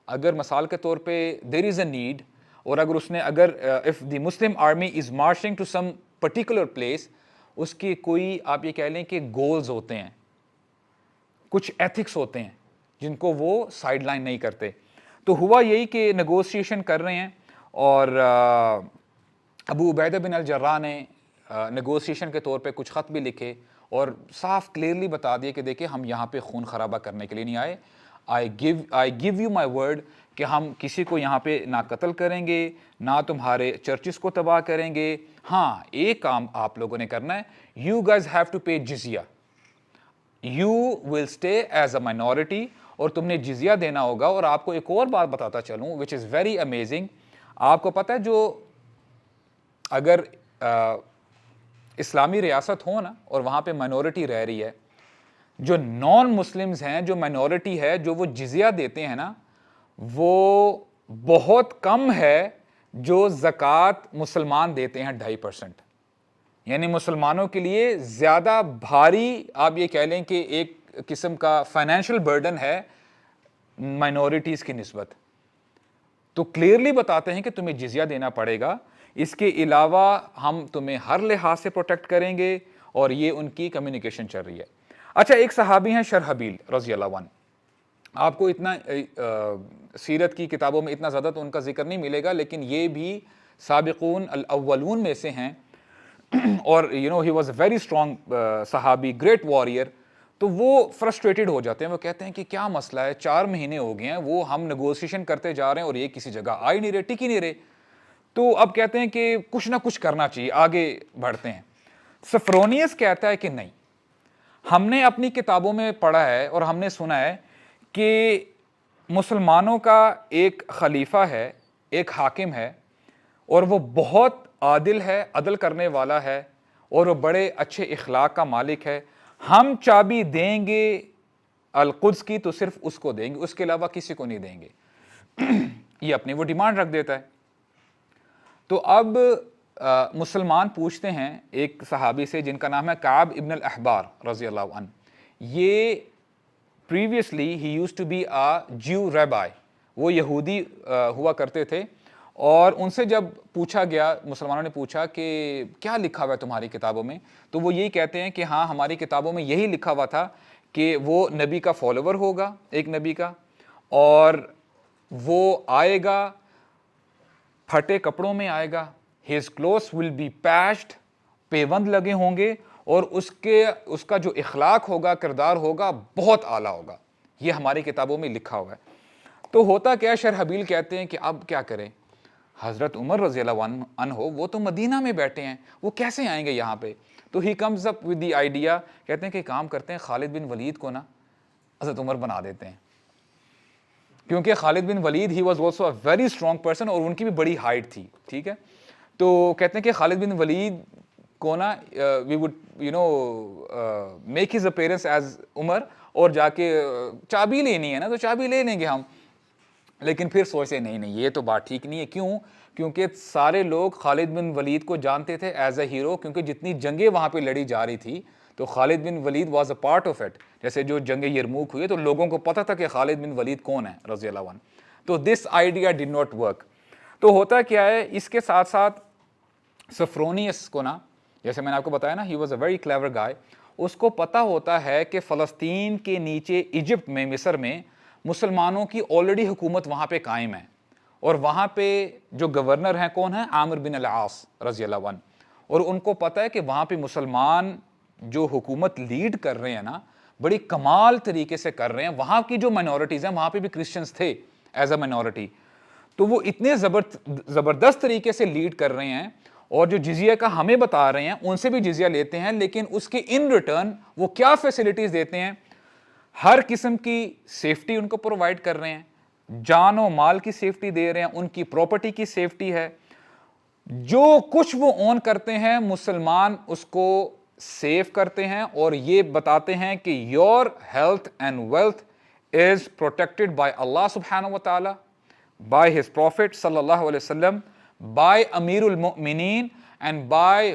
اگر مثال کے طور پہ دیر از اے نیڈ، اور اگر اس نے if the Muslim army is marching to some particular place, اس کے کوئی آپ یہ کہہ لیں کہ گولز ہوتے ہیں، کچھ ایتھکس ہوتے ہیں جن کو وہ سائڈ لائن نہیں کرتے۔ تو ہوا یہی کہ نیگوسیشن کر رہے ہیں، اور ابو عبیدہ بن الجراح نے نیگوسیشن کے طور پہ کچھ خط بھی لکھے اور صاف کلیئرلی بتا دیے کہ دیکھیں ہم یہاں پہ خون خرابہ کرنے کے لیے نہیں آئے، آئی گیو یو مائی ورڈ کہ ہم کسی کو یہاں پہ نہ قتل کریں گے، نہ تمہارے چرچز کو تباہ کریں گے، ہاں ایک کام آپ لوگوں نے کرنا ہے، you guys have to pay جزیہ، you will stay as a minority, اور تم نے جزیہ دینا ہوگا۔ اور آپ کو ایک اور بات بتاتا چلوں وچ از ویری امیزنگ، آپ کو پتہ ہے جو اگر اسلامی ریاست ہو نا اور وہاں پہ مائنورٹی رہ رہی ہے، جو نان مسلمز ہیں، جو مائنورٹی ہے، جو وہ جزیہ دیتے ہیں نا، وہ بہت کم ہے جو زکوٰۃ مسلمان دیتے ہیں 2.5%، یعنی مسلمانوں کے لیے زیادہ بھاری آپ یہ کہہ لیں کہ ایک قسم کا فائنینشیل برڈن ہے مائنورٹیز کی نسبت۔ تو کلیئرلی بتاتے ہیں کہ تمہیں جزیہ دینا پڑے گا، اس کے علاوہ ہم تمہیں ہر لحاظ سے پروٹیکٹ کریں گے، اور یہ ان کی کمیونیکیشن چل رہی ہے۔ اچھا، ایک صحابی ہیں شرحبیل رضی اللہ عنہ، آپ کو اتنا سیرت کی کتابوں میں اتنا زیادہ تو ان کا ذکر نہیں ملے گا، لیکن یہ بھی سابقون الاولون میں سے ہیں، اور ہی واز اے ویری اسٹرانگ صحابی، گریٹ وارئر۔ تو وہ فرسٹریٹڈ ہو جاتے ہیں، وہ کہتے ہیں کہ کیا مسئلہ ہے، 4 مہینے ہو گئے ہیں، وہ ہم نیگوسیشن کرتے جا رہے ہیں اور یہ کسی جگہ آ ہی نہیں رہے، ٹک ہی نہیں رہے۔ تو اب کہتے ہیں کہ کچھ نہ کچھ کرنا چاہیے، آگے بڑھتے ہیں۔ سفرونیس کہتا ہے کہ نہیں، ہم نے اپنی کتابوں میں پڑھا ہے اور ہم نے سنا ہے کہ مسلمانوں کا ایک خلیفہ ہے، ایک حاکم ہے، اور وہ بہت عادل ہے، عدل کرنے والا ہے، اور وہ بڑے اچھے اخلاق کا مالک ہے، ہم چابی دیں گے القدس کی تو صرف اس کو دیں گے، اس کے علاوہ کسی کو نہیں دیں گے۔ یہ اپنی وہ ڈیمانڈ رکھ دیتا ہے۔ تو اب مسلمان پوچھتے ہیں ایک صحابی سے جن کا نام ہے کعب ابن الاحبار رضی اللہ عنہ، یہ previously he used to be a Jew rabbi، وہ یہودی ہوا کرتے تھے، اور ان سے جب پوچھا گیا، مسلمانوں نے پوچھا کہ کیا لکھا ہوا ہے تمہاری کتابوں میں، تو وہ یہی کہتے ہیں کہ ہاں ہماری کتابوں میں یہی لکھا ہوا تھا کہ وہ نبی کا فالوور ہوگا، ایک نبی کا، اور وہ آئے گا پھٹے کپڑوں میں آئے گا، his clothes will be patched، پیوند لگے ہوں گے، اور اس کا جو اخلاق ہوگا، کردار ہوگا، بہت اعلیٰ ہوگا، یہ ہماری کتابوں میں لکھا ہوا ہے۔ تو ہوتا کیا، شرحبیل کہتے ہیں کہ اب کیا کریں، حضرت عمر رضی اللہ عنہ وہ تو مدینہ میں بیٹھے ہیں، وہ کیسے آئیں گے یہاں پہ؟ تو he comes up with the idea، کہتے ہیں کہ کام کرتے ہیں، خالد بن ولید کو نا حضرت عمر بنا دیتے ہیں، کیونکہ خالد bin Walid he was also a very strong person، اور ان کی بھی بڑی ہائٹ تھی، ٹھیک ہے۔ تو کہتے ہیں کہ خالد بن ولید کو نا we would make his appearance as عمر، اور جا کے چابی لینی ہے نا تو چابی لے لیں گے ہم۔ لیکن پھر سوچے نہیں یہ تو بات ٹھیک نہیں ہے، کیوں؟ کیونکہ سارے لوگ خالد بن ولید کو جانتے تھے ایز اے ہیرو، کیونکہ جتنی جنگیں وہاں پہ لڑی جا رہی تھی تو Khalid bin Walid was a part of it. جیسے جو جنگ یرموک ہوئی تو لوگوں کو پتہ تھا کہ خالد بن ولید کون ہے رضی اللہ عنہ۔ تو this idea did not work. تو ہوتا کیا ہے، اس کے ساتھ ساتھ سفرونیس کو نا، جیسے میں نے آپ کو بتایا نا، he was a very clever guy, اس کو پتہ ہوتا ہے کہ فلسطین کے نیچے ایجپٹ میں، مصر میں مسلمانوں کی آلریڈی حکومت وہاں پہ قائم ہے، اور وہاں پہ جو گورنر ہیں کون ہیں، عامر بن العاص رضی اللہ عنہ، اور ان کو پتہ ہے کہ وہاں پہ مسلمان جو حکومت لیڈ کر رہے ہیں نا، بڑی کمال طریقے سے کر رہے ہیں، وہاں کی جو مائنورٹیز ہیں وہاں پہ بھی کرسچنز تھے ایز اے مائنورٹی، تو وہ اتنے زبردست طریقے سے لیڈ کر رہے ہیں، اور جو جزیہ کا ہمیں بتا رہے ہیں ان سے بھی جزیہ لیتے ہیں، لیکن اس کے ان ریٹرن وہ کیا فیسلٹیز دیتے ہیں، ہر قسم کی سیفٹی ان کو پرووائڈ کر رہے ہیں، جان و مال کی سیفٹی دے رہے ہیں، ان کی پراپرٹی کی سیفٹی ہے، جو کچھ وہ اون کرتے ہیں مسلمان اس کو سیو کرتے ہیں اور یہ بتاتے ہیں کہ your health and wealth is protected by اللہ سبحانہ و تعالی, بائی ہز پروفٹ صلی اللہ علیہ وسلم, بائی امیر المؤمنین and by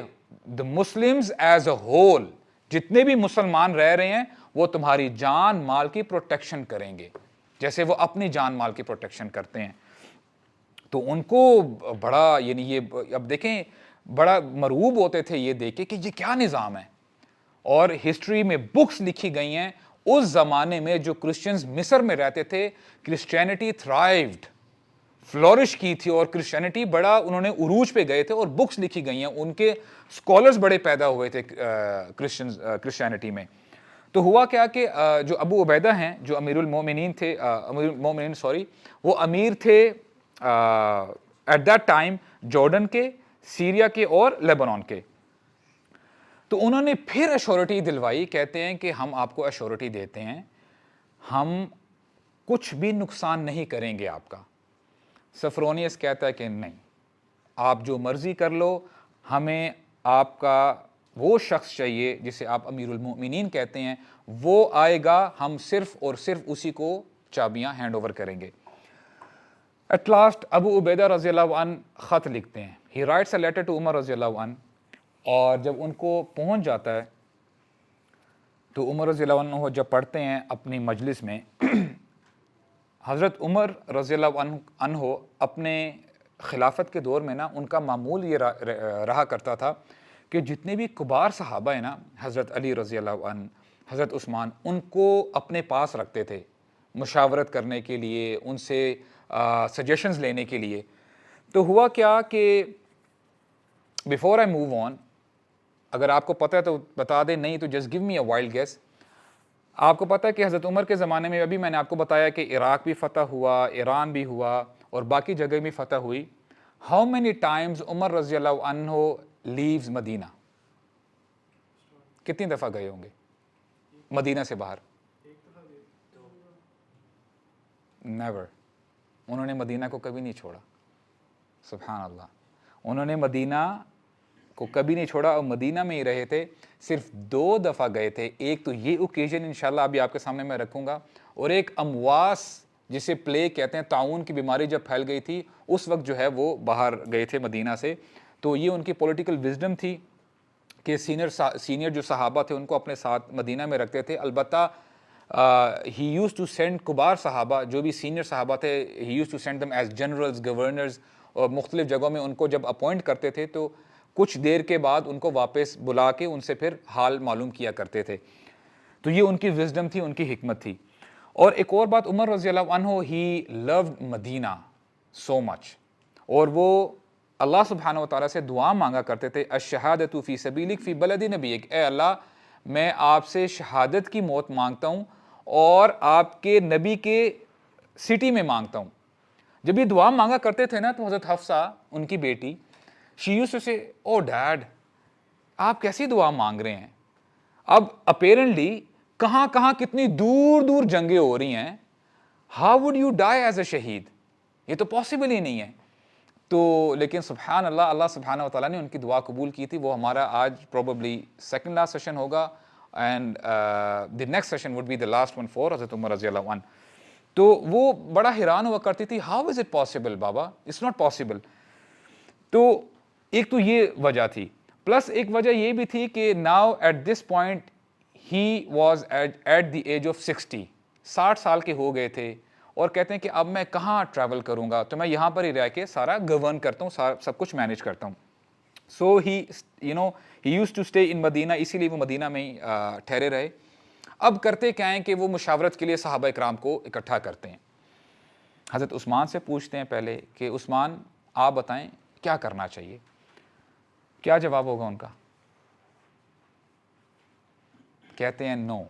the Muslims as a whole. جتنے بھی مسلمان رہ رہے ہیں وہ تمہاری جان مال کی پروٹیکشن کریں گے جیسے وہ اپنی جان مال کی پروٹیکشن کرتے ہیں. تو ان کو بڑا یعنی یہ اب دیکھیں بڑا مرعوب ہوتے تھے یہ دیکھ کے کہ یہ کیا نظام ہے. اور ہسٹری میں بکس لکھی گئی ہیں اس زمانے میں جو کرسچنز مصر میں رہتے تھے, کرسچینٹی تھرائیوڈ, فلورش کی تھی اور کرسچینٹی بڑا انہوں نے عروج پہ گئے تھے اور بکس لکھی گئی ہیں, ان کے اسکالرز بڑے پیدا ہوئے تھے کرسچینٹی میں. تو ہوا کیا کہ جو ابو عبیدہ ہیں جو امیر المومنین تھے, وہ امیر تھے ایٹ دیٹ ٹائم جارڈن کے, سیریا کے اور لیبنان کے. تو انہوں نے پھر ایشورٹی دلوائی, کہتے ہیں کہ ہم آپ کو ایشورٹی دیتے ہیں, ہم کچھ بھی نقصان نہیں کریں گے آپ کا. سفرونیس کہتا ہے کہ نہیں, آپ جو مرضی کر لو, ہمیں آپ کا وہ شخص چاہیے جسے آپ امیر المؤمنین کہتے ہیں, وہ آئے گا, ہم صرف اور صرف اسی کو چابیاں ہینڈ اوور کریں گے. ایٹ لاسٹ ابو عبیدہ رضی اللہ عنہ خط لکھتے ہیں, he writes a letter to Umar رضی اللہ عنہ, اور جب ان کو پہنچ جاتا ہے تو عمر رضی اللہ عنہ جب پڑھتے ہیں اپنی مجلس میں, حضرت عمر رضی اللہ عنہ اپنے خلافت کے دور میں نا ان کا معمول یہ رہا کرتا تھا کہ جتنے بھی کبار صحابہ ہیں نا, حضرت علی رضی اللہ عنہ, حضرت عثمان, ان کو اپنے پاس رکھتے تھے مشاورت کرنے کے لیے, ان سے سجیشنز لینے کے لیے. تو ہوا کیا کہ بیفور آئی موو آن, اگر آپ کو پتہ ہے تو بتا دیں, نہیں تو جسٹ گیو می اے وائلڈ گیس. آپ کو پتہ ہے کہ حضرت عمر کے زمانے میں ابھی میں نے آپ کو بتایا کہ عراق بھی فتح ہوا, ایران بھی ہوا اور باقی جگہ بھی فتح ہوئی. ہاؤ مینی ٹائمز عمر رضی اللہ عنہ لیوز مدینہ؟ کتنی دفعہ گئے ہوں گے مدینہ سے باہر؟ نیور. انہوں نے مدینہ کو کبھی نہیں چھوڑا. سبحان اللہ, انہوں نے مدینہ کو کبھی نہیں چھوڑا اور مدینہ میں ہی رہے تھے. صرف 2 دفعہ گئے تھے, ایک تو یہ اوکیزن انشاءاللہ ابھی آپ کے سامنے میں رکھوں گا, اور ایک امواس جسے پلیگ کہتے ہیں, طاعون کی بیماری جب پھیل گئی تھی اس وقت جو ہے وہ باہر گئے تھے مدینہ سے. تو یہ ان کی پولیٹیکل وزڈم تھی کہ سینئر جو صحابہ تھے ان کو اپنے ساتھ مدینہ میں رکھتے تھے. البتہ ہی یوز ٹو سینڈ کبار صحابہ, جو بھی سینئر صحابہ تھے, he used to send them as generals, governors, اور مختلف جگہوں میں ان کو جب اپوائنٹ کرتے تھے تو کچھ دیر کے بعد ان کو واپس بلا کے ان سے پھر حال معلوم کیا کرتے تھے. تو یہ ان کی وزڈم تھی, ان کی حکمت تھی. اور ایک اور بات, عمر رضی اللہ عنہ ہی لوڈ مدینہ سو مچ, اور وہ اللہ سبحانہ و تعالیٰ سے دعا مانگا کرتے تھے, الشہادۃ فی سبیلک فی بلد نبیک, اے اللہ میں آپ سے شہادت کی موت مانگتا ہوں اور آپ کے نبی کے سٹی میں مانگتا ہوں. جب یہ دعا مانگا کرتے تھے نا تو حضرت حفصہ ان کی بیٹی, she used to say, oh dad, آپ کیسی دعا مانگ رہے ہیں؟ اب اپیرنٹلی کہاں کہاں کتنی دور دور جنگیں ہو رہی ہیں, how would you die as a شہید؟ یہ تو پاسبل ہی نہیں ہے. تو لیکن سبحان اللہ, اللہ سبحانہ و تعالیٰ نے ان کی دعا قبول کی تھی. وہ ہمارا آج پروبیبلی سیکنڈ لاسٹ سیشن ہوگا, and the next session would be the last one for حضرت عمر رضی اللہ عنہ. تو وہ بڑا حیران ہوا کرتی تھی, ہاؤ از اٹ پاسبل بابا, اٹس ناٹ پاسبل. تو ایک تو یہ وجہ تھی, پلس ایک وجہ یہ بھی تھی کہ now at this point he was at the age of 60, 60 سال کے ہو گئے تھے, اور کہتے ہیں کہ اب میں کہاں ٹریول کروں گا, تو میں یہاں پر ہی رہ کے سارا گورن کرتا ہوں, سب کچھ مینیج کرتا ہوں. سو ہی یوز ٹو اسٹے ان مدینہ, اسی لیے وہ مدینہ میں ہی ٹھہرے رہے. اب کرتے کیا ہیں کہ وہ مشاورت کے لیے صحابہ اکرام کو اکٹھا کرتے ہیں. حضرت عثمان سے پوچھتے ہیں پہلے کہ عثمان آپ بتائیں کیا کرنا چاہیے. کیا جواب ہوگا ان کا؟ کہتے ہیں نو,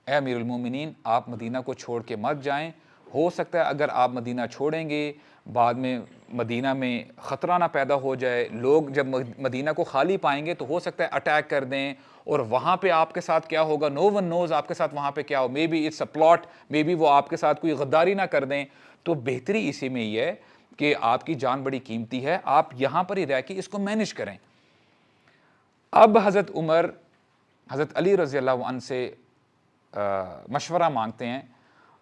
اے امیر المومنین آپ مدینہ کو چھوڑ کے مت جائیں. ہو سکتا ہے اگر آپ مدینہ چھوڑیں گے بعد میں مدینہ میں خطرہ نہ پیدا ہو جائے, لوگ جب مدینہ کو خالی پائیں گے تو ہو سکتا ہے اٹیک کر دیں, اور وہاں پہ آپ کے ساتھ کیا ہوگا نو ون نوز, آپ کے ساتھ وہاں پہ کیا ہو, maybe it's a plot, maybe وہ آپ کے ساتھ کوئی غداری نہ کر دیں. تو بہتری اسی میں یہ ہے کہ آپ کی جان بڑی قیمتی ہے, آپ یہاں پر ہی رہ کے اس کو مینیج کریں. اب حضرت عمر حضرت علی رضی اللہ عنہ سے مشورہ مانگتے ہیں،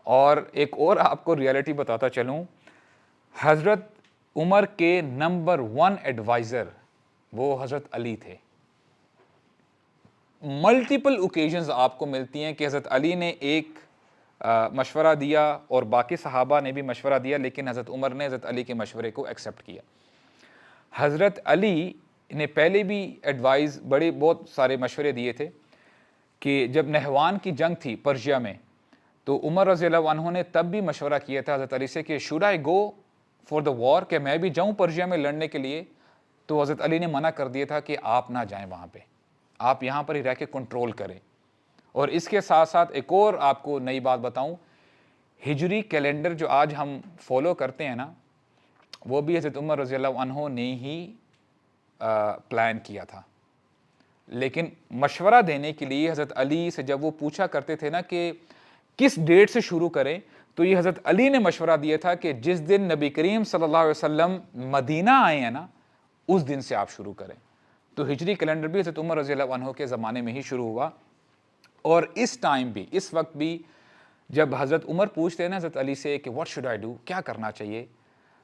اور ایک اور آپ کو ریئلٹی بتاتا چلوں، حضرت عمر کے نمبر 1 ایڈوائزر وہ حضرت علی تھے۔ ملٹیپل اوکیزنز آپ کو ملتی ہیں کہ حضرت علی نے ایک مشورہ دیا اور باقی صحابہ نے بھی مشورہ دیا، لیکن حضرت عمر نے حضرت علی کے مشورے کو ایکسیپٹ کیا۔ حضرت علی نے پہلے بھی بہت سارے مشورے دیے تھے کہ جب نہوان کی جنگ تھی پرشیا میں، تو عمر رضی اللہ عنہ نے تب بھی مشورہ کیا تھا حضرت علی سے کہ should I go for the وار، کہ میں بھی جاؤں پرشیا میں لڑنے کے لیے؟ تو حضرت علی نے منع کر دیا تھا کہ آپ نہ جائیں وہاں پہ، آپ یہاں پر ہی رہ کے کنٹرول کریں۔ اور اس کے ساتھ ساتھ ایک اور آپ کو نئی بات بتاؤں، ہجری کیلنڈر جو آج ہم فالو کرتے ہیں نا، وہ بھی حضرت عمر رضی اللہ عنہ نے ہی پلان کیا تھا۔ لیکن مشورہ دینے کے لیے حضرت علی سے جب وہ پوچھا کرتے تھے نا کہ کس ڈیٹ سے شروع کریں، تو یہ حضرت علی نے مشورہ دیا تھا کہ جس دن نبی کریم صلی اللہ علیہ وسلم مدینہ آئے ہیں نا، اس دن سے آپ شروع کریں۔ تو ہجری کیلنڈر بھی حضرت عمر رضی اللہ عنہ کے زمانے میں ہی شروع ہوا۔ اور اس ٹائم بھی، اس وقت بھی جب حضرت عمر پوچھتے ہیں نا حضرت علی سے کہ واٹ شوڈ آئی ڈو، کیا کرنا چاہیے،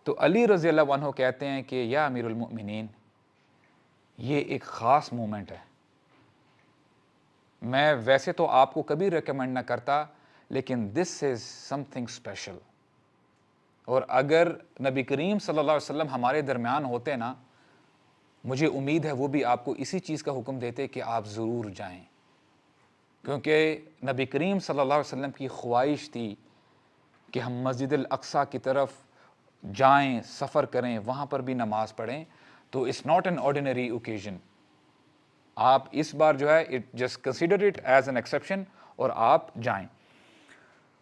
تو علی رضی اللہ عنہ کہتے ہیں کہ یا امیر المؤمنین، یہ ایک خاص مومنٹ ہے، میں ویسے تو آپ کو کبھی ریکمینڈ نہ کرتا، لیکن دس از سم تھنگ اسپیشل، اور اگر نبی کریم صلی اللہ علیہ وسلم ہمارے درمیان ہوتے نا، مجھے امید ہے وہ بھی آپ کو اسی چیز کا حکم دیتے کہ آپ ضرور جائیں، کیونکہ نبی کریم صلی اللہ علیہ وسلم کی خواہش تھی کہ ہم مسجد الاقصیٰ کی طرف جائیں، سفر کریں، وہاں پر بھی نماز پڑھیں۔ تو it's not an ordinary occasion, آپ اس بار جو ہے just consider it as an exception اور آپ جائیں۔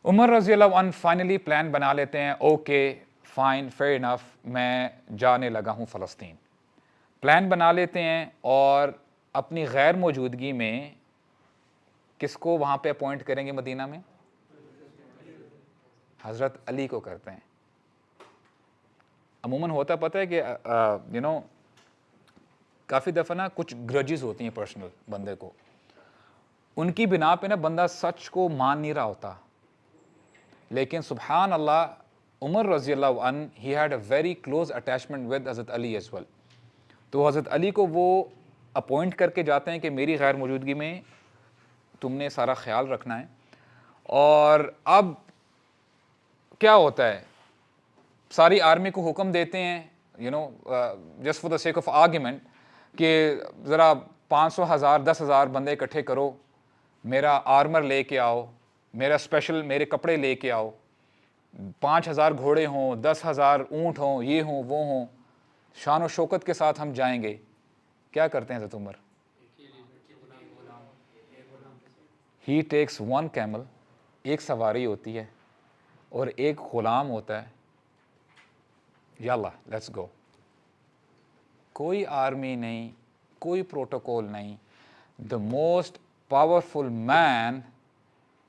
عمر رضی اللہ عنہ فائنلی پلان بنا لیتے ہیں، اوکے فائن فیئر انف، میں جانے لگا ہوں فلسطین۔ پلان بنا لیتے ہیں اور اپنی غیر موجودگی میں کس کو وہاں پہ اپوائنٹ کریں گے مدینہ میں؟ حضرت علی کو کرتے ہیں۔ عموماً ہوتا پتہ ہے کہ کافی دفعہ نا کچھ گرجز ہوتی ہیں پرسنل بندے کو، ان کی بنا پہ نا بندہ سچ کو مان نہیں رہا ہوتا، لیکن سبحان اللہ عمر رضی اللہ عنہ he had a very close attachment with حضرت علی ایز ویل۔ تو حضرت علی کو وہ اپوائنٹ کر کے جاتے ہیں کہ میری غیر موجودگی میں تم نے سارا خیال رکھنا ہے۔ اور اب کیا ہوتا ہے، ساری آرمی کو حکم دیتے ہیں just for the sake of argument کہ ذرا 500 1000 10,000 بندے اکٹھے کرو، میرا آرمر لے کے آؤ، میرا اسپیشل میرے کپڑے لے کے آؤ، 5000 گھوڑے ہوں، 10,000 اونٹ ہوں، یہ ہوں وہ ہوں، شان و شوکت کے ساتھ ہم جائیں گے۔ کیا کرتے ہیں حضرت عمر؟ ہی ٹیکس 1 کیمل، ایک سواری ہوتی ہے اور ایک غلام ہوتا ہے، یاللہ لیٹس گو۔ کوئی آرمی نہیں، کوئی پروٹوکول نہیں، the most powerful man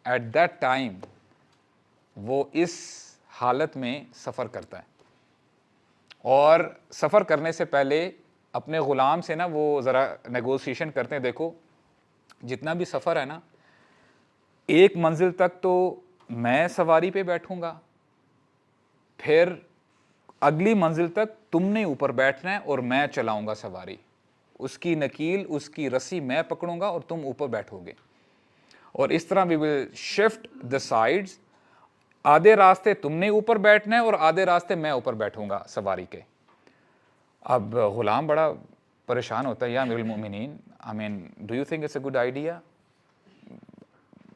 at that time وہ اس حالت میں سفر کرتا ہے، اور سفر کرنے سے پہلے اپنے غلام سے نا وہ ذرا نیگوسیشن کرتے ہیں، دیکھو جتنا بھی سفر ہے نا، ایک منزل تک تو میں سواری پہ بیٹھوں گا، پھر اگلی منزل تک تم نے اوپر بیٹھنا ہے اور میں چلاؤں گا سواری، اس کی نکیل اس کی رسی میں پکڑوں گا اور تم اوپر بیٹھو گے، اور اس طرح وی ول شفٹ دا سائڈز، آدھے راستے تم نے اوپر بیٹھنا ہے اور آدھے راستے میں اوپر بیٹھوں گا سواری کے۔ اب غلام بڑا پریشان ہوتا ہے، یا امیر المومنین I mean do you think it's a good idea؟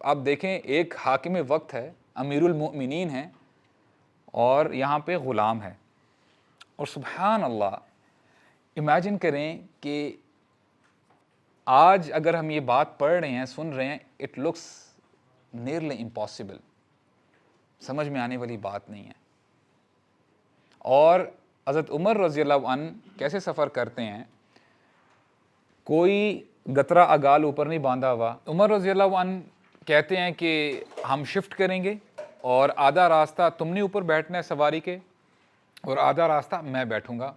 آپ دیکھیں ایک حاکم وقت ہے، امیر المؤمنین ہیں، اور یہاں پہ غلام ہے، اور سبحان اللہ امیجن کریں کہ آج اگر ہم یہ بات پڑھ رہے ہیں، سن رہے ہیں، اٹ لکس نیئرلی امپاسبل، سمجھ میں آنے والی بات نہیں ہے۔ اور حضرت عمر رضی اللہ عنہ کیسے سفر کرتے ہیں، کوئی گترا اگال اوپر نہیں باندھا ہوا۔ عمر رضی اللہ عنہ کہتے ہیں کہ ہم شفٹ کریں گے، اور آدھا راستہ تم نے اوپر بیٹھنا ہے سواری کے اور آدھا راستہ میں بیٹھوں گا،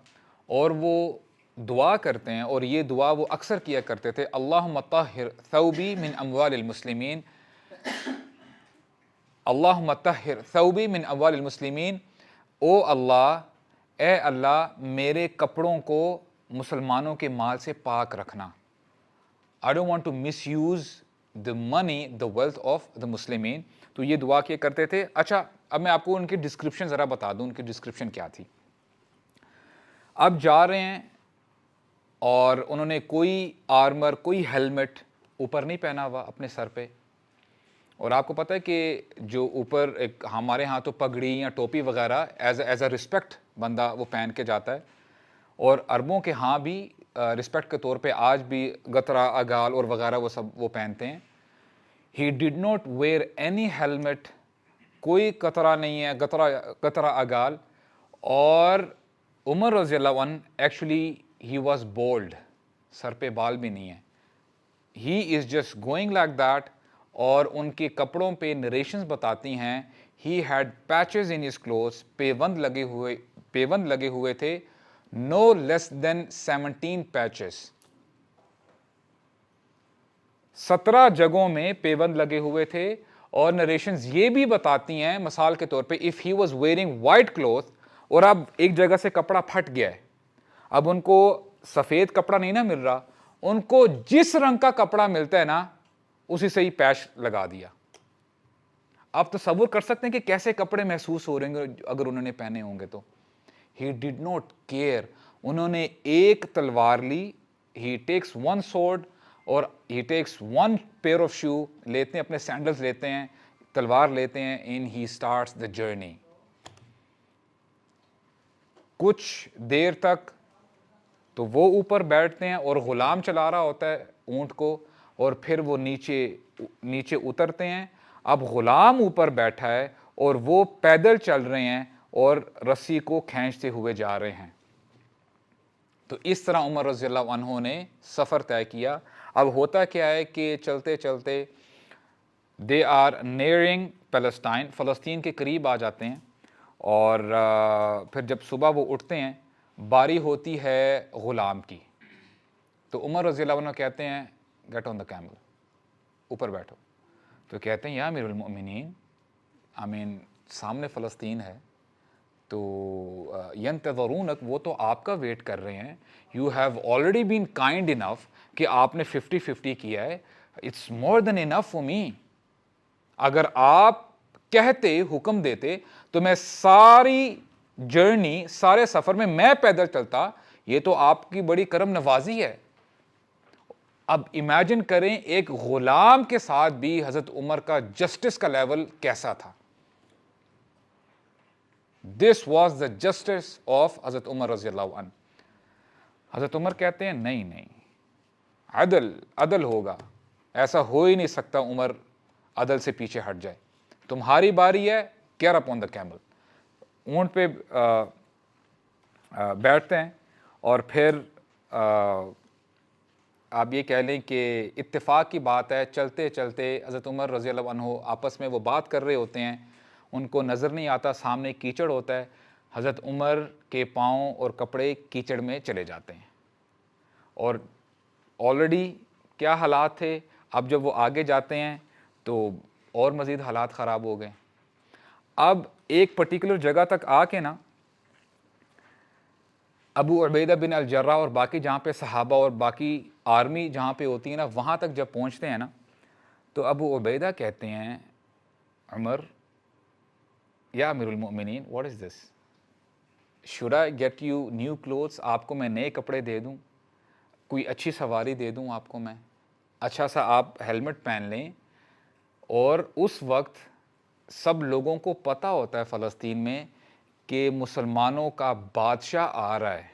اور وہ دعا کرتے ہیں, اور یہ دعا وہ اکثر کیا کرتے تھے, اللہم طہر ثوبی من اموال المسلمین, اللہم طہر ثوبی من اموال المسلمین, او اللہ, اے اللہ میرے کپڑوں کو مسلمانوں کے مال سے پاک رکھنا. I don't want to misuse the money, the wealth of the Muslimin. تو یہ دعا کیا کرتے تھے. اچھا, اب میں آپ کو ان کی ڈسکرپشن ذرا بتا دوں, ان کی ڈسکرپشن کیا تھی. اب جا رہے ہیں اور انہوں نے کوئی آرمر, کوئی ہیلمٹ اوپر نہیں پہنا ہوا اپنے سر پہ, اور آپ کو پتہ ہے کہ جو اوپر ایک ہمارے ہاں تو پگڑی یا ٹوپی وغیرہ ایز اے رسپیکٹ بندہ وہ پہن کے جاتا ہے, اور عربوں کے ہاں بھی رسپیکٹ کے طور پہ آج بھی گترا, اگال اور وغیرہ وہ سب وہ پہنتے ہیں. He did not wear any helmet, کوئی قطرہ نہیں ہے, قطرہ اگال. اور عمر رضی اللہ عنہ ایکچولی ہی واز بولڈ, سر پہ بال بھی نہیں ہے, he is just going like that. اور ان کے کپڑوں پہ نریشنز بتاتی ہیں he had patches in his clothes, پیوند لگے ہوئے تھے, no less than 17 patches, 17 جگہوں میں پیوند لگے ہوئے تھے. اور نریشنز یہ بھی بتاتی ہیں مثال کے طور پہ if he was wearing white cloth, اور اب ایک جگہ سے کپڑا پھٹ گیا ہے, اب ان کو سفید کپڑا نہیں نا مل رہا, ان کو جس رنگ کا کپڑا ملتا ہے نا اسی سے ہی پیچ لگا دیا. آپ تصور کر سکتے ہیں کہ کیسے کپڑے محسوس ہو رہے ہیں اگر انہوں نے پہنے ہوں گے تو. He did not care. انہوں نے ایک تلوار لی, he takes one sword اور he takes one pair of shoe, لیتے ہیں اپنے سینڈلز لیتے ہیں, تلوار لیتے ہیں, and he starts the journey. کچھ دیر تک تو وہ اوپر بیٹھتے ہیں اور غلام چلا رہا ہوتا ہے اونٹ کو, اور پھر وہ نیچے اترتے ہیں. اب غلام اوپر بیٹھا ہے اور وہ پیدل چل رہے ہیں اور رسی کو کھینچتے ہوئے جا رہے ہیں. تو اس طرح عمر رضی اللہ عنہ نے سفر طے کیا. اب ہوتا کیا ہے کہ چلتے چلتے دے آر نیئرنگ پیلسٹائن, فلسطین کے قریب آ جاتے ہیں, اور پھر جب صبح وہ اٹھتے ہیں باری ہوتی ہے غلام کی. تو عمر رضی اللہ عنہ کہتے ہیں گیٹ آن دا کیمل, اوپر بیٹھو. تو کہتے ہیں یا امیر المؤمنین, سامنے فلسطین ہے تو ینتظرونک, وہ تو آپ کا ویٹ کر رہے ہیں, you have already been kind انف کہ آپ نے 50-50 کیا ہے, it's more then enough for me. اگر آپ کہتے, حکم دیتے تو میں ساری جرنی, سارے سفر میں پیدل چلتا, یہ تو آپ کی بڑی کرم نوازی ہے. اب امیجن کریں ایک غلام کے ساتھ بھی حضرت عمر کا جسٹس کا لیول کیسا تھا. This was the justice of حضرت عمر رضی اللہ عنہ. حضرت عمر کہتے ہیں نہیں, عدل ہوگا, ایسا ہو ہی نہیں سکتا عمر عدل سے پیچھے ہٹ جائے. تمہاری باری ہے, get up on the camel. اونٹ پہ بیٹھتے ہیں, اور پھر آپ یہ کہہ لیں کہ اتفاق کی بات ہے, چلتے چلتے حضرت عمر رضی اللہ عنہ آپس میں وہ بات کر رہے ہوتے ہیں, ان کو نظر نہیں آتا سامنے کیچڑ ہوتا ہے, حضرت عمر کے پاؤں اور کپڑے کیچڑ میں چلے جاتے ہیں. اور آلریڈی کیا حالات تھے, اب جب وہ آگے جاتے ہیں تو اور مزید حالات خراب ہو گئے. اب ایک پرٹیکولر جگہ تک آ کے نا ابو عبیدہ بن الجراح اور باقی جہاں پہ صحابہ اور باقی آرمی جہاں پہ ہوتی ہے نا, وہاں تک جب پہنچتے ہیں نا, تو ابو عبیدہ کہتے ہیں عمر, یا امیر المؤمنین, what is this, should I get you new clothes, آپ کو میں نئے کپڑے دے دوں, کوئی اچھی سواری دے دوں آپ کو میں, اچھا سا آپ ہیلمٹ پہن لیں. اور اس وقت سب لوگوں کو پتہ ہوتا ہے فلسطین میں کہ مسلمانوں کا بادشاہ آ رہا ہے.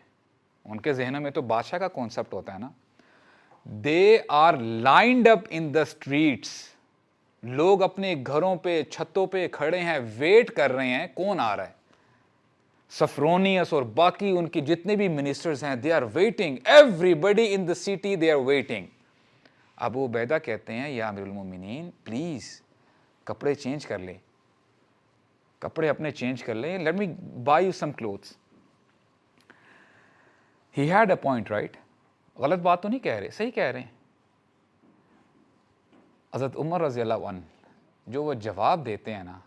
ان کے ذہنوں میں تو بادشاہ کا کانسیپٹ ہوتا ہے نا. They are lined up in the streets, لوگ اپنے گھروں پہ, چھتوں پہ کھڑے ہیں, ویٹ کر رہے ہیں کون آ رہا ہے. سفرونیس اور باقی ان کے جتنے بھی منسٹرز ہیں, they are waiting, everybody in the city they are waiting. Abu Ubaidah کہتے ہیں یا امیر المومنین پلیز کپڑے چینج کر لیں, کپڑے اپنے چینج کر لیں, let me by you some clothes. He had a point, right? غلط بات تو نہیں کہہ رہے, صحیح کہہ رہے ہیں. حضرت عمر رضی اللہ عنہ جو وہ جواب دیتے ہیں نا,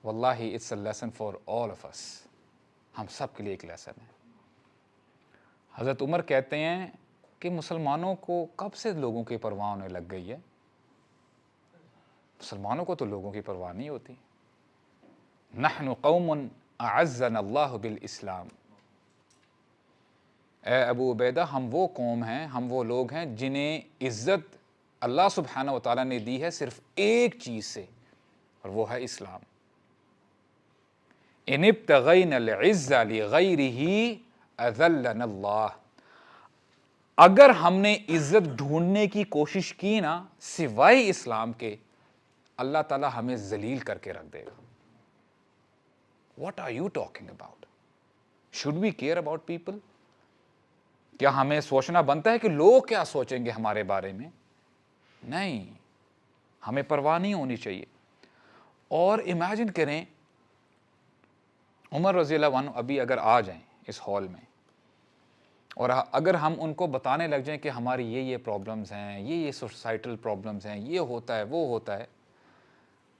واللہ it's a lesson for all of us. ہم سب کے لیے ایک لیسن ہے. حضرت عمر کہتے ہیں کہ مسلمانوں کو کب سے لوگوں کی پرواہ ہونے لگ گئی ہے؟ مسلمانوں کو تو لوگوں کی پرواہ نہیں ہوتی. نحن قوم اعزنا اللہ بالاسلام. اے ابو عبیدہ, ہم وہ قوم ہیں, ہم وہ لوگ ہیں جنہیں عزت اللہ سبحانہ و تعالیٰ نے دی ہے صرف ایک چیز سے, اور وہ ہے اسلام. ان ابتغینا العزة لغیرہ اذلنا اللہ. اگر ہم نے عزت ڈھونڈنے کی کوشش کی نا سوائے اسلام کے, اللہ تعالیٰ ہمیں ذلیل کر کے رکھ دے گا. What are you talking about? Should we care about people? کیا ہمیں سوچنا بنتا ہے کہ لوگ کیا سوچیں گے ہمارے بارے میں؟ نہیں, ہمیں پرواہ نہیں ہونی چاہیے. اور امیجن کریں عمر رضی اللہ عنہ ابھی اگر آ جائیں اس ہال میں, اور اگر ہم ان کو بتانے لگ جائیں کہ ہماری یہ پرابلمز ہیں, یہ سوسائٹل پرابلمز ہیں, یہ ہوتا ہے, وہ ہوتا ہے,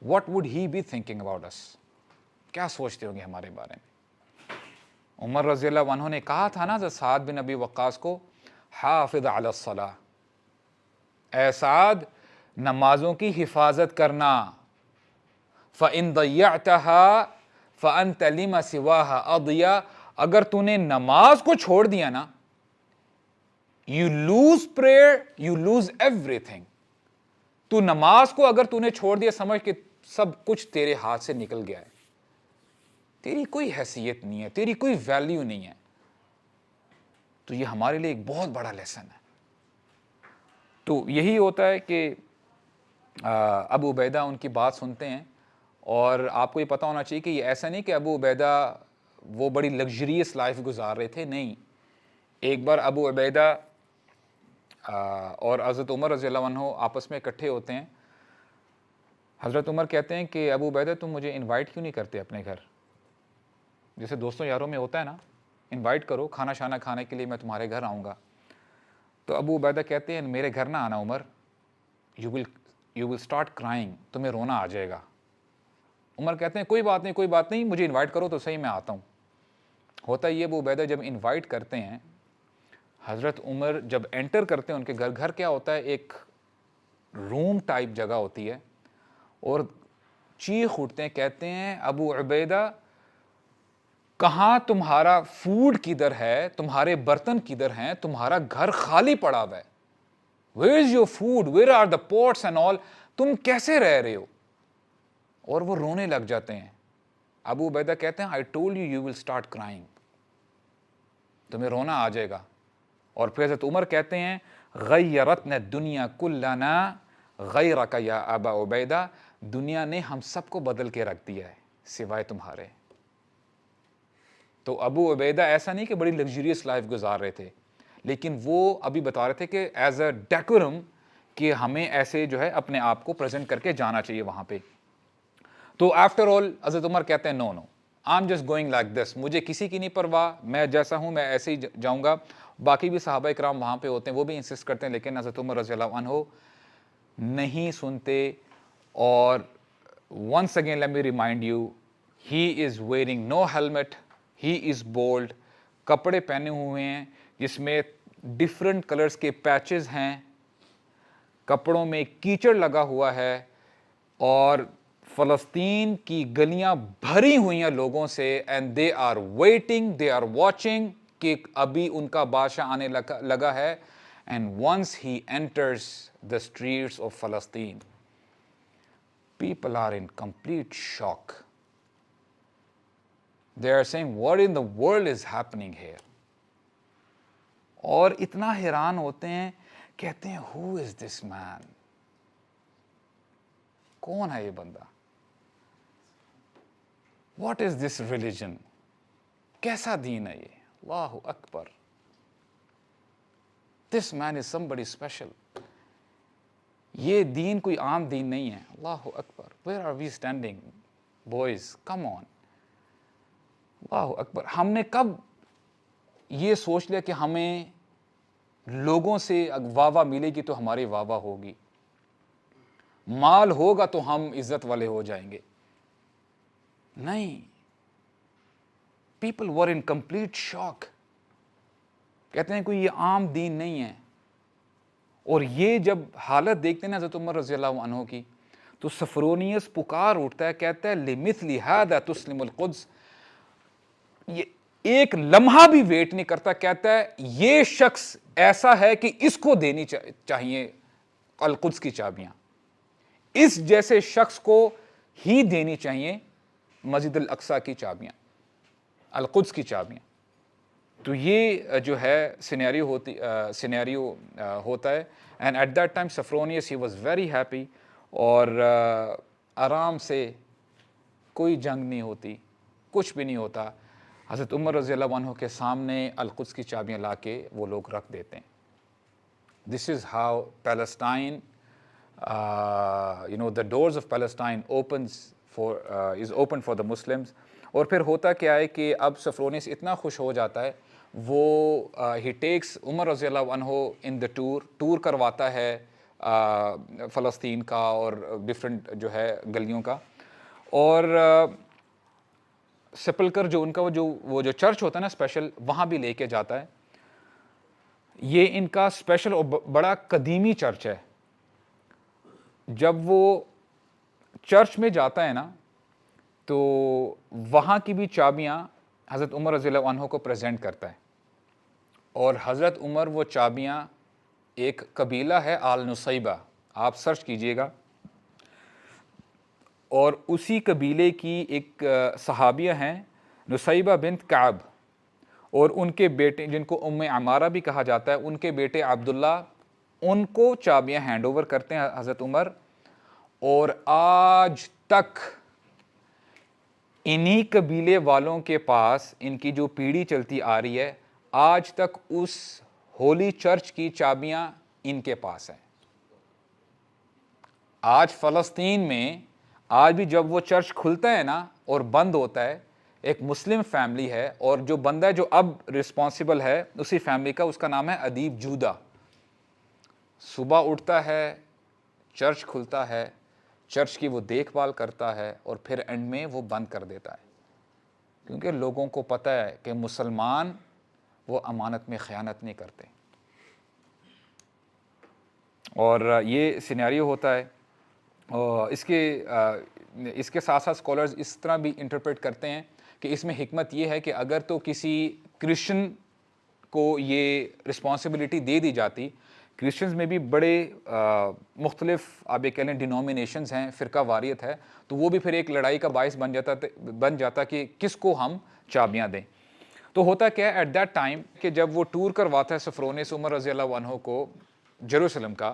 what would he be thinking about us? کیا سوچتے ہوں گے ہمارے بارے میں؟ عمر رضی اللہ عنہ نے کہا تھا نا حضرت سعد بن ابی وقاص کو, حافظ علی الصلاۃ, اے سعد نمازوں کی حفاظت کرنا. فَإِن ضَيَّعْتَهَا فَأَنْتَ لِمَا سِوَاهَا أَضْيَا. اگر تو نے نماز کو چھوڑ دیا نا, you lose prayer, you lose everything. تو نماز کو اگر تو نے چھوڑ دیا, سمجھ کہ سب کچھ تیرے ہاتھ سے نکل گیا ہے, تیری کوئی حیثیت نہیں ہے, تیری کوئی ویلیو نہیں ہے. تو یہ ہمارے لیے ایک بہت بڑا لیسن ہے. تو یہی ہوتا ہے کہ ابو عبیدہ ان کی بات سنتے ہیں, اور آپ کو یہ پتہ ہونا چاہیے کہ یہ ایسا نہیں کہ ابو عبیدہ وہ بڑی لگژریس لائف گزار رہے تھے, نہیں. ایک بار ابو عبیدہ اور حضرت عمر رضی اللہ عنہ آپس میں اکٹھے ہوتے ہیں. حضرت عمر کہتے ہیں کہ ابو عبیدہ تم مجھے انوائٹ کیوں نہیں کرتے اپنے گھر؟ جیسے دوستوں یاروں میں ہوتا ہے نا, انوائٹ کرو کھانا شانا کھانے کے لیے, میں تمہارے گھر آؤں گا. تو ابو عبیدہ کہتے ہیں میرے گھر نہ آنا عمر, یو ول اسٹارٹ کرائنگ, تمہیں رونا آ جائے گا. عمر کہتے ہیں کوئی بات نہیں, کوئی بات نہیں, مجھے انوائٹ کرو تو صحیح, میں آتا ہوں. ہوتا یہ ابو عبیدہ جب انوائٹ کرتے ہیں, حضرت عمر جب انٹر کرتے ہیں ان کے گھر, گھر کیا ہوتا ہے, ایک روم ٹائپ جگہ ہوتی ہے, اور چیخ اٹھتے ہیں, کہتے ہیں ابو عبیدہ کہاں تمہارا فوڈ کدھر ہے, تمہارے برتن کدھر ہیں, تمہارا گھر خالی پڑا ہوا ہے, where is your food, where are the pots and all, تم کیسے رہ رہے ہو؟ اور وہ رونے لگ جاتے ہیں. ابو عبیدہ کہتے ہیں I told you you will start crying, تمہیں رونا آ جائے گا. اور پھر حضرت عمر کہتے ہیں غیرتنا الدنیا کلنا غیرک یا ابا عبیدہ, دنیا نے ہم سب کو بدل کے رکھ دیا ہے سوائے تمہارے. تو ابو عبیدہ ایسا نہیں کہ بڑی لگژریس لائف گزار رہے تھے, لیکن وہ ابھی بتا رہے تھے کہ ایز اے ڈیکورم کہ ہمیں ایسے جو ہے اپنے آپ کو پریزنٹ کر کے جانا چاہیے وہاں پہ. تو آفٹر آل حضرت عمر کہتے ہیں no I am just going like this, مجھے کسی کی نہیں پرواہ, میں جیسا ہوں میں ایسے ہی جاؤں گا. باقی بھی صحابہ کرام وہاں پہ ہوتے ہیں, وہ بھی انسسٹ کرتے ہیں, لیکن حضرت عمر رضی اللہ عنہ نہیں سنتے. اور once again let me remind you, he is wearing no helmet, he is bald, کپڑے پہنے ہوئے ہیں جس میں ڈفرنٹ کلرز کے پیچز ہیں, کپڑوں میں کیچڑ لگا ہوا ہے, اور فلسطین کی گلیاں بھری ہوئی ہیں لوگوں سے, and they are waiting, they are watching کہ ابھی ان کا بادشاہ آنے لگا ہے. And once he enters the streets of فلسطین, people are in complete shock. They are saying, what in the world is happening here? اور اتنا حیران ہوتے ہیں, کہتے ہیں who is this man? کون ہے یہ بندہ؟ What is this religion? کیسا دین ہے یہ؟ اللہ اکبر. This man is somebody special. یہ دین کوئی عام دین نہیں ہے. اللہ اکبر. Where are we standing? Boys, come on. اللہ اکبر. ہم نے کب یہ سوچ لیا کہ ہمیں لوگوں سے واہ واہ ملے گی تو ہماری واہ واہ ہوگی، مال ہوگا تو ہم عزت والے ہو جائیں گے. نہیں، پیپل ور ان کمپلیٹ شاک. کہتے ہیں کوئی یہ عام دین نہیں ہے. اور یہ جب حالت دیکھتے ہیں نا حضرت عمر رضی اللہ عنہ کی، تو سفرونیس پکار اٹھتا ہے، کہتا ہے لِمِثْلِ هَذَا تُسْلِمُ الْقُدْسِ. یہ ایک لمحہ بھی ویٹ نہیں کرتا، کہتا ہے یہ شخص ایسا ہے کہ اس کو دینی چاہیے القدس کی چابیاں، اس جیسے شخص کو ہی دینی چاہیے مسجد الاقصی کی چابیاں، القدس کی چابیاں. تو یہ جو ہے سینیریو ہوتا ہے. And at that time Sophronius he was very happy, اور آرام سے کوئی جنگ نہیں ہوتی، کچھ بھی نہیں ہوتا. حضرت عمر رضی اللہ عنہ کے سامنے القدس کی چابیاں لا کے وہ لوگ رکھ دیتے ہیں. This is how Palestine the doors of Palestine is open for the Muslims. اور پھر ہوتا کیا ہے کہ اب سفرونیس اتنا خوش ہو جاتا ہے، وہ ہی ٹیکس عمر رضی اللہ عنہ ان دا ٹور کرواتا ہے فلسطین کا اور ڈفرینٹ جو ہے گلیوں کا. اور سپلکر جو ان کا وہ جو چرچ ہوتا ہے نا اسپیشل، وہاں بھی لے کے جاتا ہے. یہ ان کا اسپیشل اور بڑا قدیمی چرچ ہے. جب وہ چرچ میں جاتا ہے نا تو وہاں کی بھی چابیاں حضرت عمر رضی اللہ عنہ کو پریزنٹ کرتا ہے. اور حضرت عمر وہ چابیاں، ایک قبیلہ ہے آل نصیبہ، آپ سرچ کیجئے گا، اور اسی قبیلے کی ایک صحابیہ ہیں نصیبہ بنت کعب، اور ان کے بیٹے جن کو ام عمارہ بھی کہا جاتا ہے، ان کے بیٹے عبداللہ ان کو چابیاں ہینڈ اوور کرتے ہیں حضرت عمر. اور آج تک انہی قبیلے والوں کے پاس ان کی جو پیڑھی چلتی آ رہی ہے، آج تک اس ہولی چرچ کی چابیاں ان کے پاس ہیں. آج فلسطین میں آج بھی جب وہ چرچ کھلتا ہے نا اور بند ہوتا ہے، ایک مسلم فیملی ہے، اور جو بندہ جو اب رسپانسبل ہے اسی فیملی کا، اس کا نام ہے ادیب جودہ. صبح اٹھتا ہے، چرچ کھلتا ہے، چرچ کی وہ دیکھ بھال کرتا ہے، اور پھر اینڈ میں وہ بند کر دیتا ہے. کیونکہ لوگوں کو پتہ ہے کہ مسلمان وہ امانت میں خیانت نہیں کرتے. اور یہ سینیریو ہوتا ہے. اور اس کے ساتھ ساتھ اسکالرز اس طرح بھی انٹرپریٹ کرتے ہیں کہ اس میں حکمت یہ ہے کہ اگر تو کسی کرسچن کو یہ رسپانسبلٹی دے دی جاتی، کرسچنز میں بھی بڑے مختلف آپ یہ کہہ لیں ڈینومینیشنز ہیں، فرقہ واریت ہے، تو وہ بھی پھر ایک لڑائی کا باعث بن جاتا کہ کس کو ہم چابیاں دیں. تو ہوتا کیا ہے ایٹ دیٹ ٹائم کہ جب وہ ٹور کرواتا ہے سفرونیس عمر رضی اللہ عنہ کو جیروسلم کا،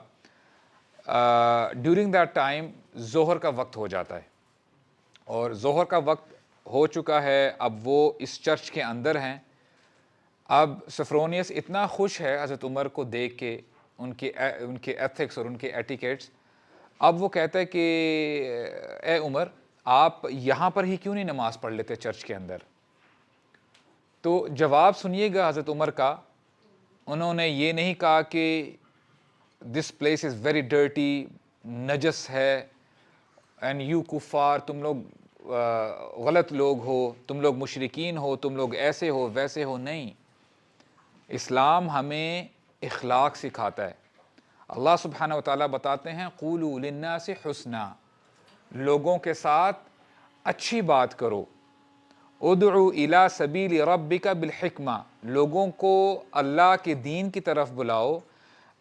ڈیورنگ دیٹ ٹائم ظہر کا وقت ہو جاتا ہے، اور ظہر کا وقت ہو چکا ہے. اب وہ اس چرچ کے اندر ہیں. اب سفرونیس اتنا خوش ہے حضرت عمر کو دیکھ کے، ان کے ایتھکس اور ان کے ایٹیکیٹس. اب وہ کہتا ہے کہ اے عمر، آپ یہاں پر ہی کیوں نہیں نماز پڑھ لیتے چرچ کے اندر؟ تو جواب سنیے گا حضرت عمر کا. انہوں نے یہ نہیں کہا کہ this place is very dirty, نجس ہے، اینڈ یو کفار، تم لوگ غلط لوگ ہو، تم لوگ مشرکین ہو، تم لوگ ایسے ہو ویسے ہو. نہیں، اسلام ہمیں اخلاق سکھاتا ہے. اللہ سبحانہ و تعالیٰ بتاتے ہیں قولوا للناس حسنا، لوگوں کے ساتھ اچھی بات کرو. ادعو الی سبیل ربک بالحکمہ، لوگوں کو اللہ کے دین کی طرف بلاؤ،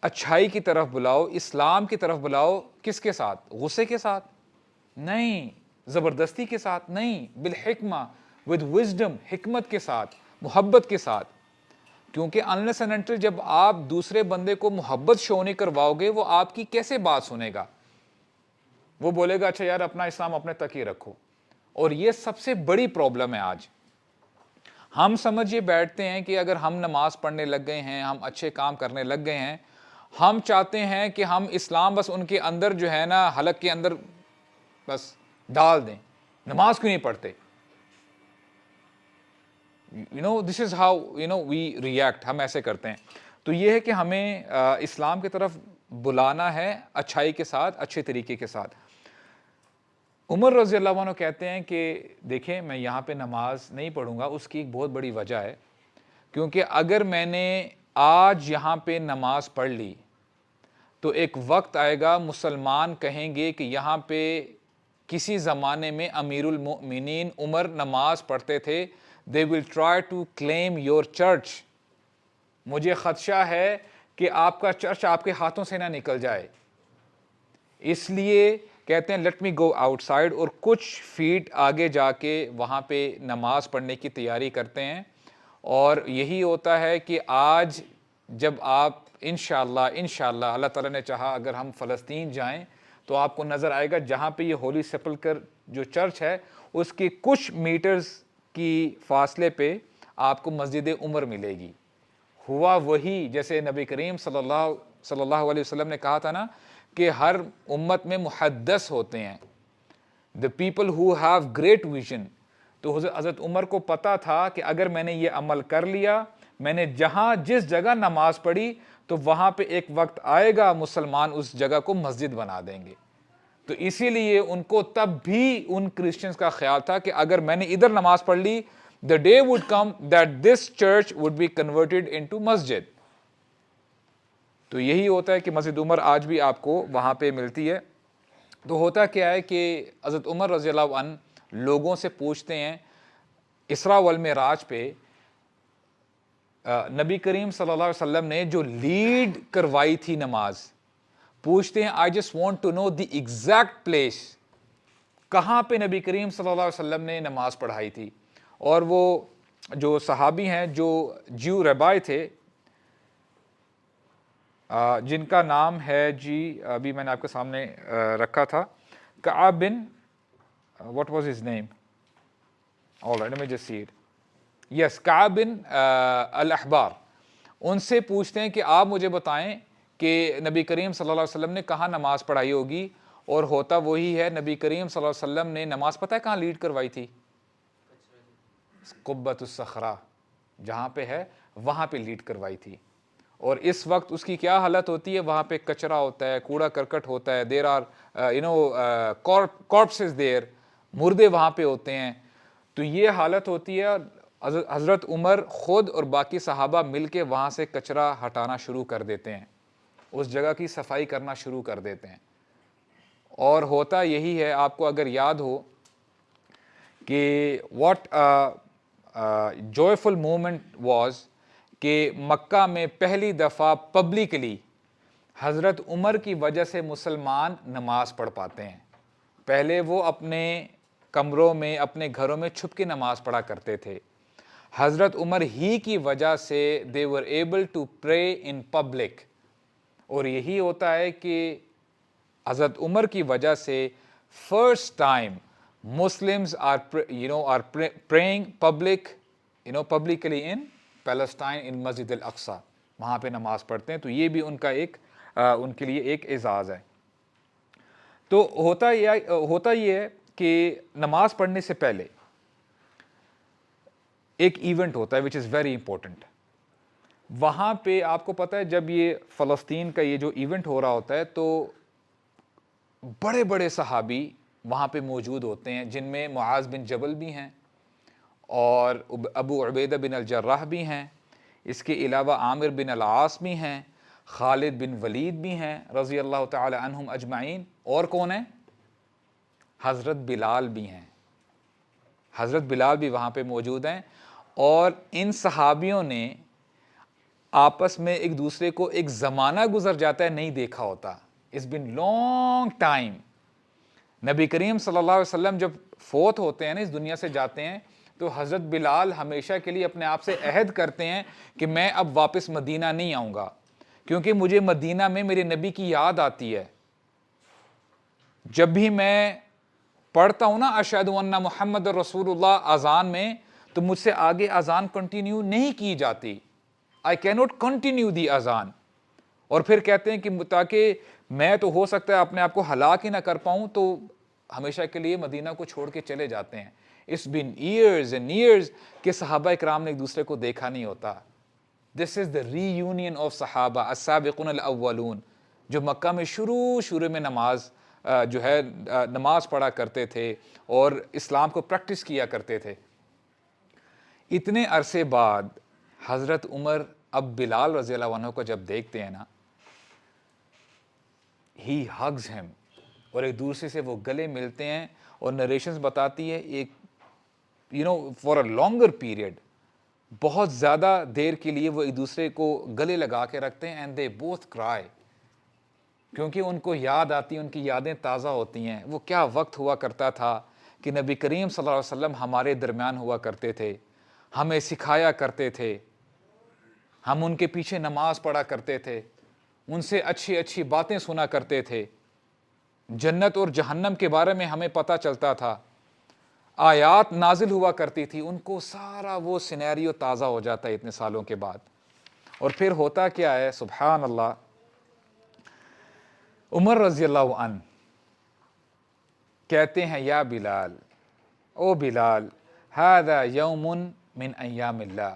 اچھائی کی طرف بلاؤ، اسلام کی طرف بلاؤ. کس کے ساتھ؟ غصے کے ساتھ نہیں، زبردستی کے ساتھ نہیں، بالحکمہ، ود وزڈم، حکمت کے ساتھ، محبت کے ساتھ. کیونکہ unless and until جب آپ دوسرے بندے کو محبت شو نہیں کرواؤ گے، وہ آپ کی کیسے بات سنے گا؟ وہ بولے گا اچھا یار اپنا اسلام اپنے تک ہی رکھو. اور یہ سب سے بڑی پرابلم ہے آج. ہم سمجھے بیٹھتے ہیں کہ اگر ہم نماز پڑھنے لگ گئے ہیں، ہم اچھے کام کرنے لگ گئے ہیں، ہم چاہتے ہیں کہ ہم اسلام بس ان کے اندر جو ہے نا حلق کے اندر بس ڈال دیں. نماز کیوں نہیں پڑھتے؟ دس از ہاؤ وی ریئیکٹ, ہم ایسے کرتے ہیں. تو یہ ہے کہ ہمیں اسلام کی طرف بلانا ہے اچھائی کے ساتھ, اچھے طریقے کے ساتھ. عمر رضی اللہ عنہ کہتے ہیں کہ دیکھیں میں یہاں پہ نماز نہیں پڑھوں گا, اس کی ایک بہت بڑی وجہ ہے, کیونکہ اگر میں نے آج یہاں پہ نماز پڑھ لی تو ایک وقت آئے گا مسلمان کہیں گے کہ یہاں پہ کسی زمانے میں امیر المؤمنین عمر نماز پڑھتے تھے, they will try to claim your church. مجھے خدشہ ہے کہ آپ کا چرچ آپ کے ہاتھوں سے نہ نکل جائے, اس لیے کہتے ہیں let me go out side, اور کچھ فیٹ آگے جا کے وہاں پہ نماز پڑھنے کی تیاری کرتے ہیں. اور یہی ہوتا ہے کہ آج جب آپ انشاءاللہ اللہ تعالیٰ نے چاہا اگر ہم فلسطین جائیں تو آپ کو نظر آئے گا جہاں پہ یہ ہولی سیپلکر جو چرچ ہے اس کے کچھ میٹرز کی فاصلے پہ آپ کو مسجد عمر ملے گی. ہوا وہی جیسے نبی کریم صلی اللہ علیہ وسلم نے کہا تھا نا کہ ہر امت میں محدث ہوتے ہیں, the people who have great vision. تو حضرت عمر کو پتا تھا کہ اگر میں نے یہ عمل کر لیا, میں نے جس جگہ نماز پڑھی تو وہاں پہ ایک وقت آئے گا مسلمان اس جگہ کو مسجد بنا دیں گے. تو اسی لیے ان کو تب بھی ان کرسچنز کا خیال تھا کہ اگر میں نے ادھر نماز پڑھ لی, the day would come that this church would be converted into مسجد. تو یہی ہوتا ہے کہ مسجد عمر آج بھی آپ کو وہاں پہ ملتی ہے. تو ہوتا کیا ہے کہ حضرت عمر رضی اللہ عنہ لوگوں سے پوچھتے ہیں اسراء والمعراج پہ نبی کریم صلی اللہ علیہ وسلم نے جو لیڈ کروائی تھی نماز, پوچھتے ہیں I just want to know the exact place, کہاں پہ نبی کریم صلی اللہ علیہ وسلم نے نماز پڑھائی تھی. اور وہ جو صحابی ہیں جو جیو ربائی تھے جن کا نام ہے جی ابھی میں نے آپ کے سامنے رکھا تھا, کعب بن what was his name, all right let me just see it, yes کعب بن الاحبار. ان سے پوچھتے ہیں کہ آپ مجھے بتائیں کہ نبی کریم صلی اللہ علیہ وسلم نے کہاں نماز پڑھائی ہوگی. اور ہوتا وہی ہے, نبی کریم صلی اللہ علیہ وسلم نے نماز پتہ ہے کہاں لیڈ کروائی تھی, قبۃ الصخرہ جہاں پہ ہے وہاں پہ لیڈ کروائی تھی. اور اس وقت اس کی کیا حالت ہوتی ہے, وہاں پہ کچرا ہوتا ہے, کوڑا کرکٹ ہوتا ہے, دیر آر corpses there, مردے وہاں پہ ہوتے ہیں. تو یہ حالت ہوتی ہے. حضرت عمر خود اور باقی صحابہ مل کے وہاں سے کچرا ہٹانا شروع کر دیتے ہیں, اس جگہ کی صفائی کرنا شروع کر دیتے ہیں. اور ہوتا یہی ہے, آپ کو اگر یاد ہو کہ what joyful moment was کہ مکہ میں پہلی دفعہ پبلکلی حضرت عمر کی وجہ سے مسلمان نماز پڑھ پاتے ہیں. پہلے وہ اپنے کمروں میں اپنے گھروں میں چھپ کے نماز پڑھا کرتے تھے. حضرت عمر ہی کی وجہ سے they were able to pray in public. اور یہی ہوتا ہے کہ حضرت عمر کی وجہ سے first time Muslims are praying publicly in Palestine in Masjid Al-Aqsa, وہاں پہ نماز پڑھتے ہیں. تو یہ بھی ان کا ان کے لیے ایک اعزاز ہے. تو ہوتا یہ ہے کہ نماز پڑھنے سے پہلے ایک ایونٹ ہوتا ہے which is very important. وہاں پہ آپ کو پتہ ہے جب یہ فلسطین کا یہ جو ایونٹ ہو رہا ہوتا ہے تو بڑے بڑے صحابی وہاں پہ موجود ہوتے ہیں, جن میں معاذ بن جبل بھی ہیں اور ابو عبیدہ بن الجراح بھی ہیں, اس کے علاوہ عامر بن العاص بھی ہیں, خالد بن ولید بھی ہیں رضی اللہ تعالی عنہم اجمعین. اور کون ہیں, حضرت بلال بھی ہیں. حضرت بلال بھی وہاں پہ موجود ہیں. اور ان صحابیوں نے آپس میں ایک دوسرے کو ایک زمانہ گزر جاتا ہے نہیں دیکھا ہوتا. It's been long time. نبی کریم صلی اللہ علیہ وسلم جب فوت ہوتے ہیں نا, اس دنیا سے جاتے ہیں, تو حضرت بلال ہمیشہ کے لیے اپنے آپ سے عہد کرتے ہیں کہ میں اب واپس مدینہ نہیں آؤں گا, کیونکہ مجھے مدینہ میں میرے نبی کی یاد آتی ہے. جب بھی میں پڑھتا ہوں نا اشہد ان محمد رسول اللہ اذان میں, تو مجھ سے آگے اذان کنٹینیو نہیں کی جاتی. I cannot continue the اذان. اور پھر کہتے ہیں کہ تاکہ میں تو ہو سکتا ہے اپنے آپ کو ہلاک ہی نہ کر پاؤں, تو ہمیشہ کے لیے مدینہ کو چھوڑ کے چلے جاتے ہیں. It's been years and years کہ صحابہ اکرام نے ایک دوسرے کو دیکھا نہیں ہوتا. This is the reunion of صحابہ السابقون الاولون جو مکہ میں شروع میں نماز پڑھا کرتے تھے اور اسلام کو پریکٹس کیا کرتے تھے. اتنے عرصے بعد حضرت عمر اب بلال رضی اللہ عنہ کو جب دیکھتے ہیں نا, he hugs him, اور ایک دوسرے سے وہ گلے ملتے ہیں, اور نریشنز بتاتی ہے ایک for a longer period, بہت زیادہ دیر کے لیے وہ ایک دوسرے کو گلے لگا کے رکھتے ہیں, and they both cry, کیونکہ ان کو یاد آتی, ان کی یادیں تازہ ہوتی ہیں. وہ کیا وقت ہوا کرتا تھا کہ نبی کریم صلی اللہ علیہ وسلم ہمارے درمیان ہوا کرتے تھے, ہمیں سکھایا کرتے تھے, ہم ان کے پیچھے نماز پڑھا کرتے تھے, ان سے اچھی اچھی باتیں سنا کرتے تھے, جنت اور جہنم کے بارے میں ہمیں پتہ چلتا تھا, آیات نازل ہوا کرتی تھی. ان کو سارا وہ سینیریو تازہ ہو جاتا ہے اتنے سالوں کے بعد. اور پھر ہوتا کیا ہے, سبحان اللہ, عمر رضی اللہ عنہ کہتے ہیں یا بلال, او بلال, ھذا یوم من ایام اللہ,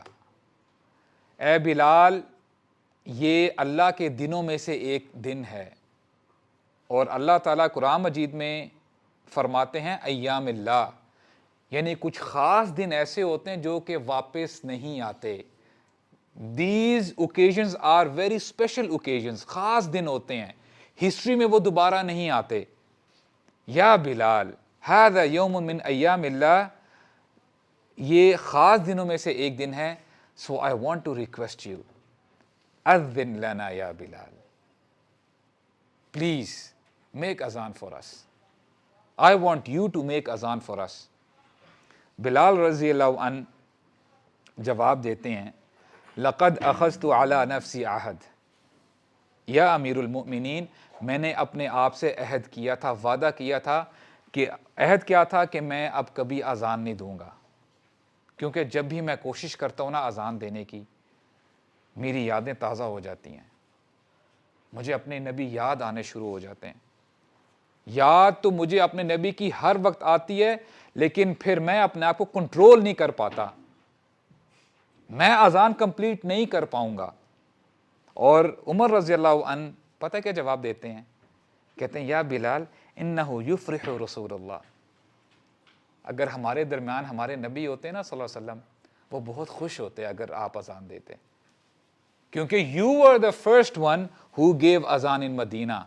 اے بلال یہ اللہ کے دنوں میں سے ایک دن ہے. اور اللہ تعالیٰ قرآن مجید میں فرماتے ہیں ایام اللہ, یعنی کچھ خاص دن ایسے ہوتے ہیں جو کہ واپس نہیں آتے. These occasions are very special occasions, خاص دن ہوتے ہیں, ہسٹری میں وہ دوبارہ نہیں آتے. یا بلال ھذا یوم من ایام اللہ, یہ خاص دنوں میں سے ایک دن ہے. So I want to request you, اذن لنا یا بلال, please make azan for us. I want you to make azan for us. بلال رضی اللہ عنہ جواب دیتے ہیں, لقد اخذت علی نفسی عہد, یا امیر المؤمنین, میں نے اپنے آپ سے عہد کیا تھا, وعدہ کیا تھا, کہ عہد کیا تھا کہ میں اب کبھی اذان نہیں دوں گا, کیونکہ جب بھی میں کوشش کرتا ہوں نا اذان دینے کی, میری یادیں تازہ ہو جاتی ہیں, مجھے اپنے نبی یاد آنے شروع ہو جاتے ہیں. یاد تو مجھے اپنے نبی کی ہر وقت آتی ہے, لیکن پھر میں اپنے آپ کو کنٹرول نہیں کر پاتا, میں اذان کمپلیٹ نہیں کر پاؤں گا. اور عمر رضی اللہ عنہ پتہ کیا جواب دیتے ہیں, کہتے ہیں یا بلال انہ یفرح رسول اللہ, اگر ہمارے درمیان ہمارے نبی ہوتے ہیں نا صلی اللہ علیہ وسلم, وہ بہت خوش ہوتے اگر آپ اذان دیتے, کیونکہ you were the first one who gave اذان in مدینہ.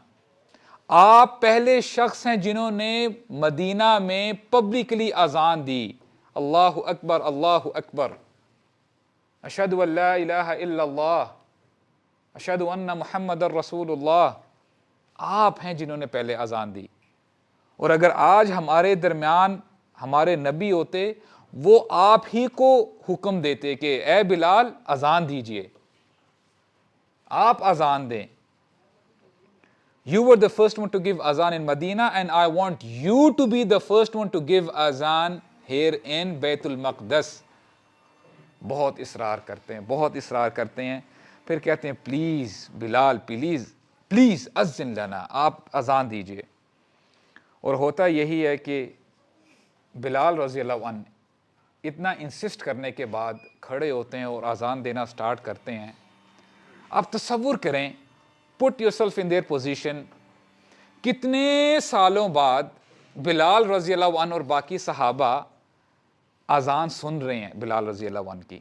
آپ پہلے شخص ہیں جنہوں نے مدینہ میں پبلکلی اذان دی, اللہ اکبر اللہ اکبر, اشہد ان لا الہ الا اللہ, اشہد ان محمد الرسول اللہ. آپ ہیں جنہوں نے پہلے اذان دی. اور اگر آج ہمارے درمیان ہمارے نبی ہوتے, وہ آپ ہی کو حکم دیتے کہ اے بلال اذان دیجئے, آپ اذان دیں. You were the first one to give azan in Medina, and I want you to be the first one to give azan here in بیت المقدس. بہت اصرار کرتے ہیں, بہت اصرار کرتے ہیں. پھر کہتے ہیں پلیز بلال, پلیز اذن لنا, آپ اذان دیجئے. اور ہوتا یہی ہے کہ بلال رضی اللہ عنہ اتنا انسسٹ کرنے کے بعد کھڑے ہوتے ہیں اور اذان دینا سٹارٹ کرتے ہیں. آپ تصور کریں, put yourself in their position, کتنے سالوں بعد بلال رضی اللہ عنہ اور باقی صحابہ اذان سن رہے ہیں بلال رضی اللہ عنہ کی.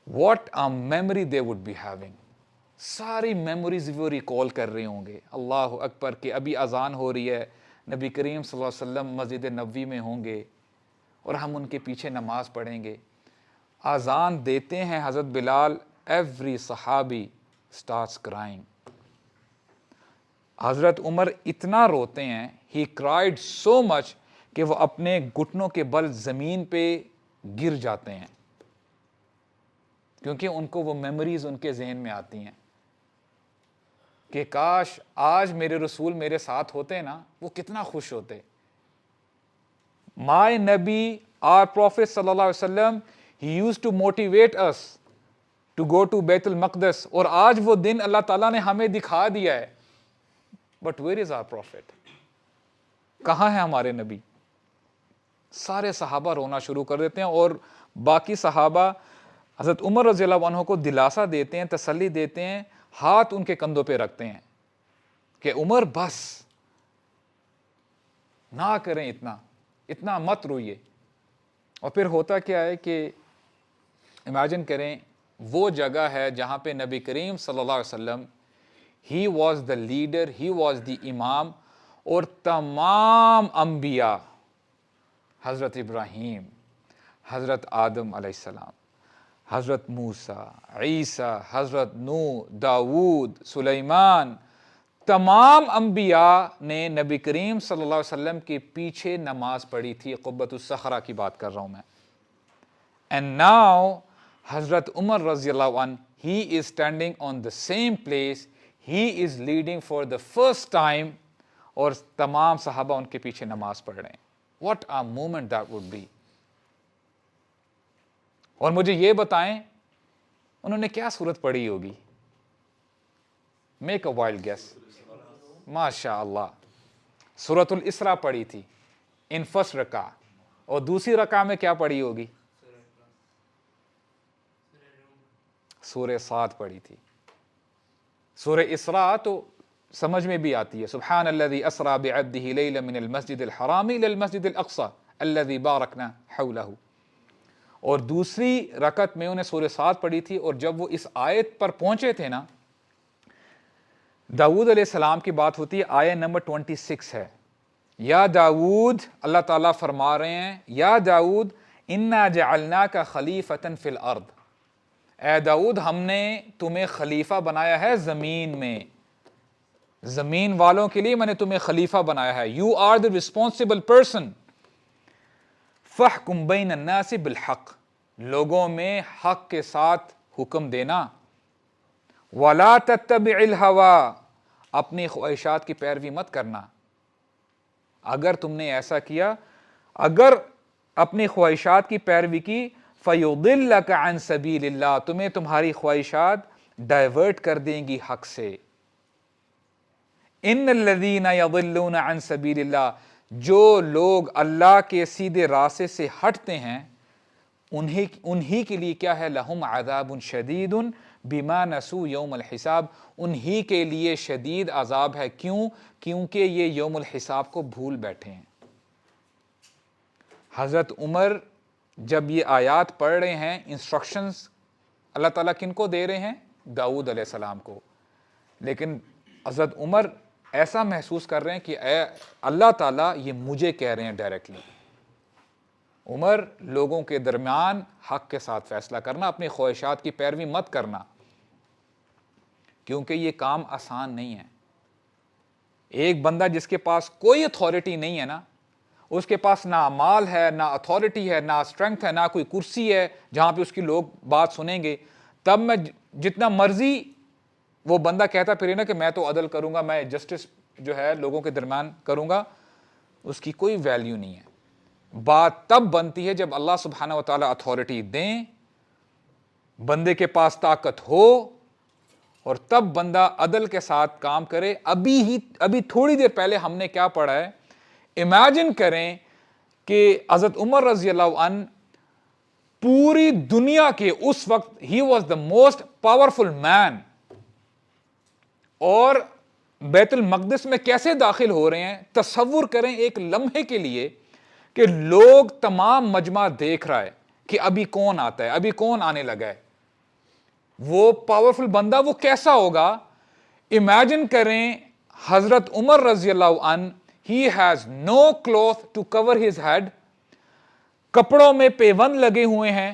What a memory they would be having. ساری میموریز وہ ریکال کر رہے ہوں گے, اللہ اکبر, کہ ابھی اذان ہو رہی ہے, نبی کریم صلی اللہ علیہ وسلم مسجد نبوی میں ہوں گے اور ہم ان کے پیچھے نماز پڑھیں گے. اذان دیتے ہیں حضرت بلال, every صحابی starts crying. حضرت عمر اتنا روتے ہیں, he cried so much کہ وہ اپنے گھٹنوں کے بل زمین پہ گر جاتے ہیں, کیونکہ ان کو وہ میموریز ان کے ذہن میں آتی ہیں کہ کاش آج میرے رسول میرے ساتھ ہوتے نا, وہ کتنا خوش ہوتے. My نبی, our prophet صلی اللہ علیہ وسلم, he used to motivate us to go to بیت المقدس, اور آج وہ دن اللہ تعالیٰ نے ہمیں دکھا دیا ہے. But where is our prophet? کہاں ہے ہمارے نبی؟ سارے صحابہ رونا شروع کر دیتے ہیں اور باقی صحابہ حضرت عمر رضی اللہ عنہ کو دلاسا دیتے ہیں, تسلی دیتے ہیں, ہاتھ ان کے کندھوں پہ رکھتے ہیں کہ عمر بس نہ کریں, اتنا مت روئیے. اور پھر ہوتا کیا ہے کہ امیجن کریں, وہ جگہ ہے جہاں پہ نبی کریم صلی اللہ علیہ وسلم ہی was the leader, he was the امام, اور تمام انبیاء حضرت ابراہیم, حضرت آدم علیہ السلام, حضرت موسیٰ, عیسیٰ, حضرت نوح, داود, سلیمان, تمام انبیاء نے نبی کریم صلی اللہ علیہ وسلم کے پیچھے نماز پڑھی تھی. قبۃ الصخرہ کی بات کر رہا ہوں میں. And now حضرت عمر رضی اللہ عنہ, he is standing on the same place, he is leading for the first time, اور تمام صحابہ ان کے پیچھے نماز پڑھ رہے ہیں. What a moment that would be. اور مجھے یہ بتائیں انہوں نے کیا سورت پڑھی ہوگی؟ Make a wild guess. ماشاء اللہ, سورۃ الاسراء پڑھی تھی ان فرسٹ رکعہ, اور دوسری رکعہ میں کیا پڑھی ہوگی؟ سورہ صاد پڑھی تھی. سورہ اسراء تو سمجھ میں بھی آتی ہے, سبحان الذی اسریٰ بعبدہ لیلا من المسجد الحرام الی المسجد الاقصی الذی بارکنا حولہ. اور دوسری رکعت میں انہیں سورہ صاد پڑھی تھی, اور جب وہ اس آیت پر پہنچے تھے نا, داؤد علیہ السلام کی بات ہوتی ہے, آیت نمبر 26 ہے, یا داؤد, اللہ تعالیٰ فرما رہے ہیں, یا داؤد انا جعلناک خلیفۃ فی الارض, اے داؤد ہم نے تمہیں خلیفہ بنایا ہے زمین میں, زمین والوں کے لیے میں نے تمہیں خلیفہ بنایا ہے. You are the responsible person, فاحکم بین الناس بالحق, لوگوں میں حق کے ساتھ حکم دینا. ولا تتبع الہوی, اپنی خواہشات کی پیروی مت کرنا. اگر تم نے ایسا کیا, اگر اپنی خواہشات کی پیروی کی, فیضلک عن سبیل اللہ, تمہیں تمہاری خواہشات ڈائیورٹ کر دیں گی حق سے. ان الذین یضلون عن سبیل اللہ, جو لوگ اللہ کے سیدھے راستے سے ہٹتے ہیں انہی کے لیے کیا ہے, لہم عذاب شدید بما نسوا یوم الحساب, انہی کے لیے شدید عذاب ہے. کیوں؟ کیونکہ یہ یوم الحساب کو بھول بیٹھے ہیں. حضرت عمر جب یہ آیات پڑھ رہے ہیں, انسٹرکشنز اللہ تعالیٰ کن کو دے رہے ہیں؟ داؤد علیہ السلام کو. لیکن حضرت عمر ایسا محسوس کر رہے ہیں کہ اے اللہ تعالیٰ یہ مجھے کہہ رہے ہیں ڈائریکٹلی. عمر, لوگوں کے درمیان حق کے ساتھ فیصلہ کرنا, اپنی خواہشات کی پیروی مت کرنا, کیونکہ یہ کام آسان نہیں ہے. ایک بندہ جس کے پاس کوئی اتھارٹی نہیں ہے نا, اس کے پاس نہ مال ہے, نہ اتھارٹی ہے, نہ اسٹرینگتھ ہے, نہ کوئی کرسی ہے جہاں پہ اس کی لوگ بات سنیں گے, تب میں جتنا مرضی وہ بندہ کہتا پھرے نا کہ میں تو عدل کروں گا, میں جسٹس جو ہے لوگوں کے درمیان کروں گا, اس کی کوئی ویلیو نہیں ہے. بات تب بنتی ہے جب اللہ سبحانہ و تعالیٰ اتھارٹی دیں, بندے کے پاس طاقت ہو, اور تب بندہ عدل کے ساتھ کام کرے. ابھی تھوڑی دیر پہلے ہم نے کیا پڑھا ہے, امیجن کریں کہ حضرت عمر رضی اللہ عنہ پوری دنیا کے اس وقت he was the most powerful man, اور بیت المقدس میں کیسے داخل ہو رہے ہیں. تصور کریں ایک لمحے کے لیے کہ لوگ تمام مجمع دیکھ رہا ہے کہ ابھی کون آتا ہے, ابھی کون آنے لگا ہے. وہ پاورفل بندہ وہ کیسا ہوگا. امیجن کریں حضرت عمر رضی اللہ عنہ, he has no cloth to cover his head, کپڑوں میں پیوند لگے ہوئے ہیں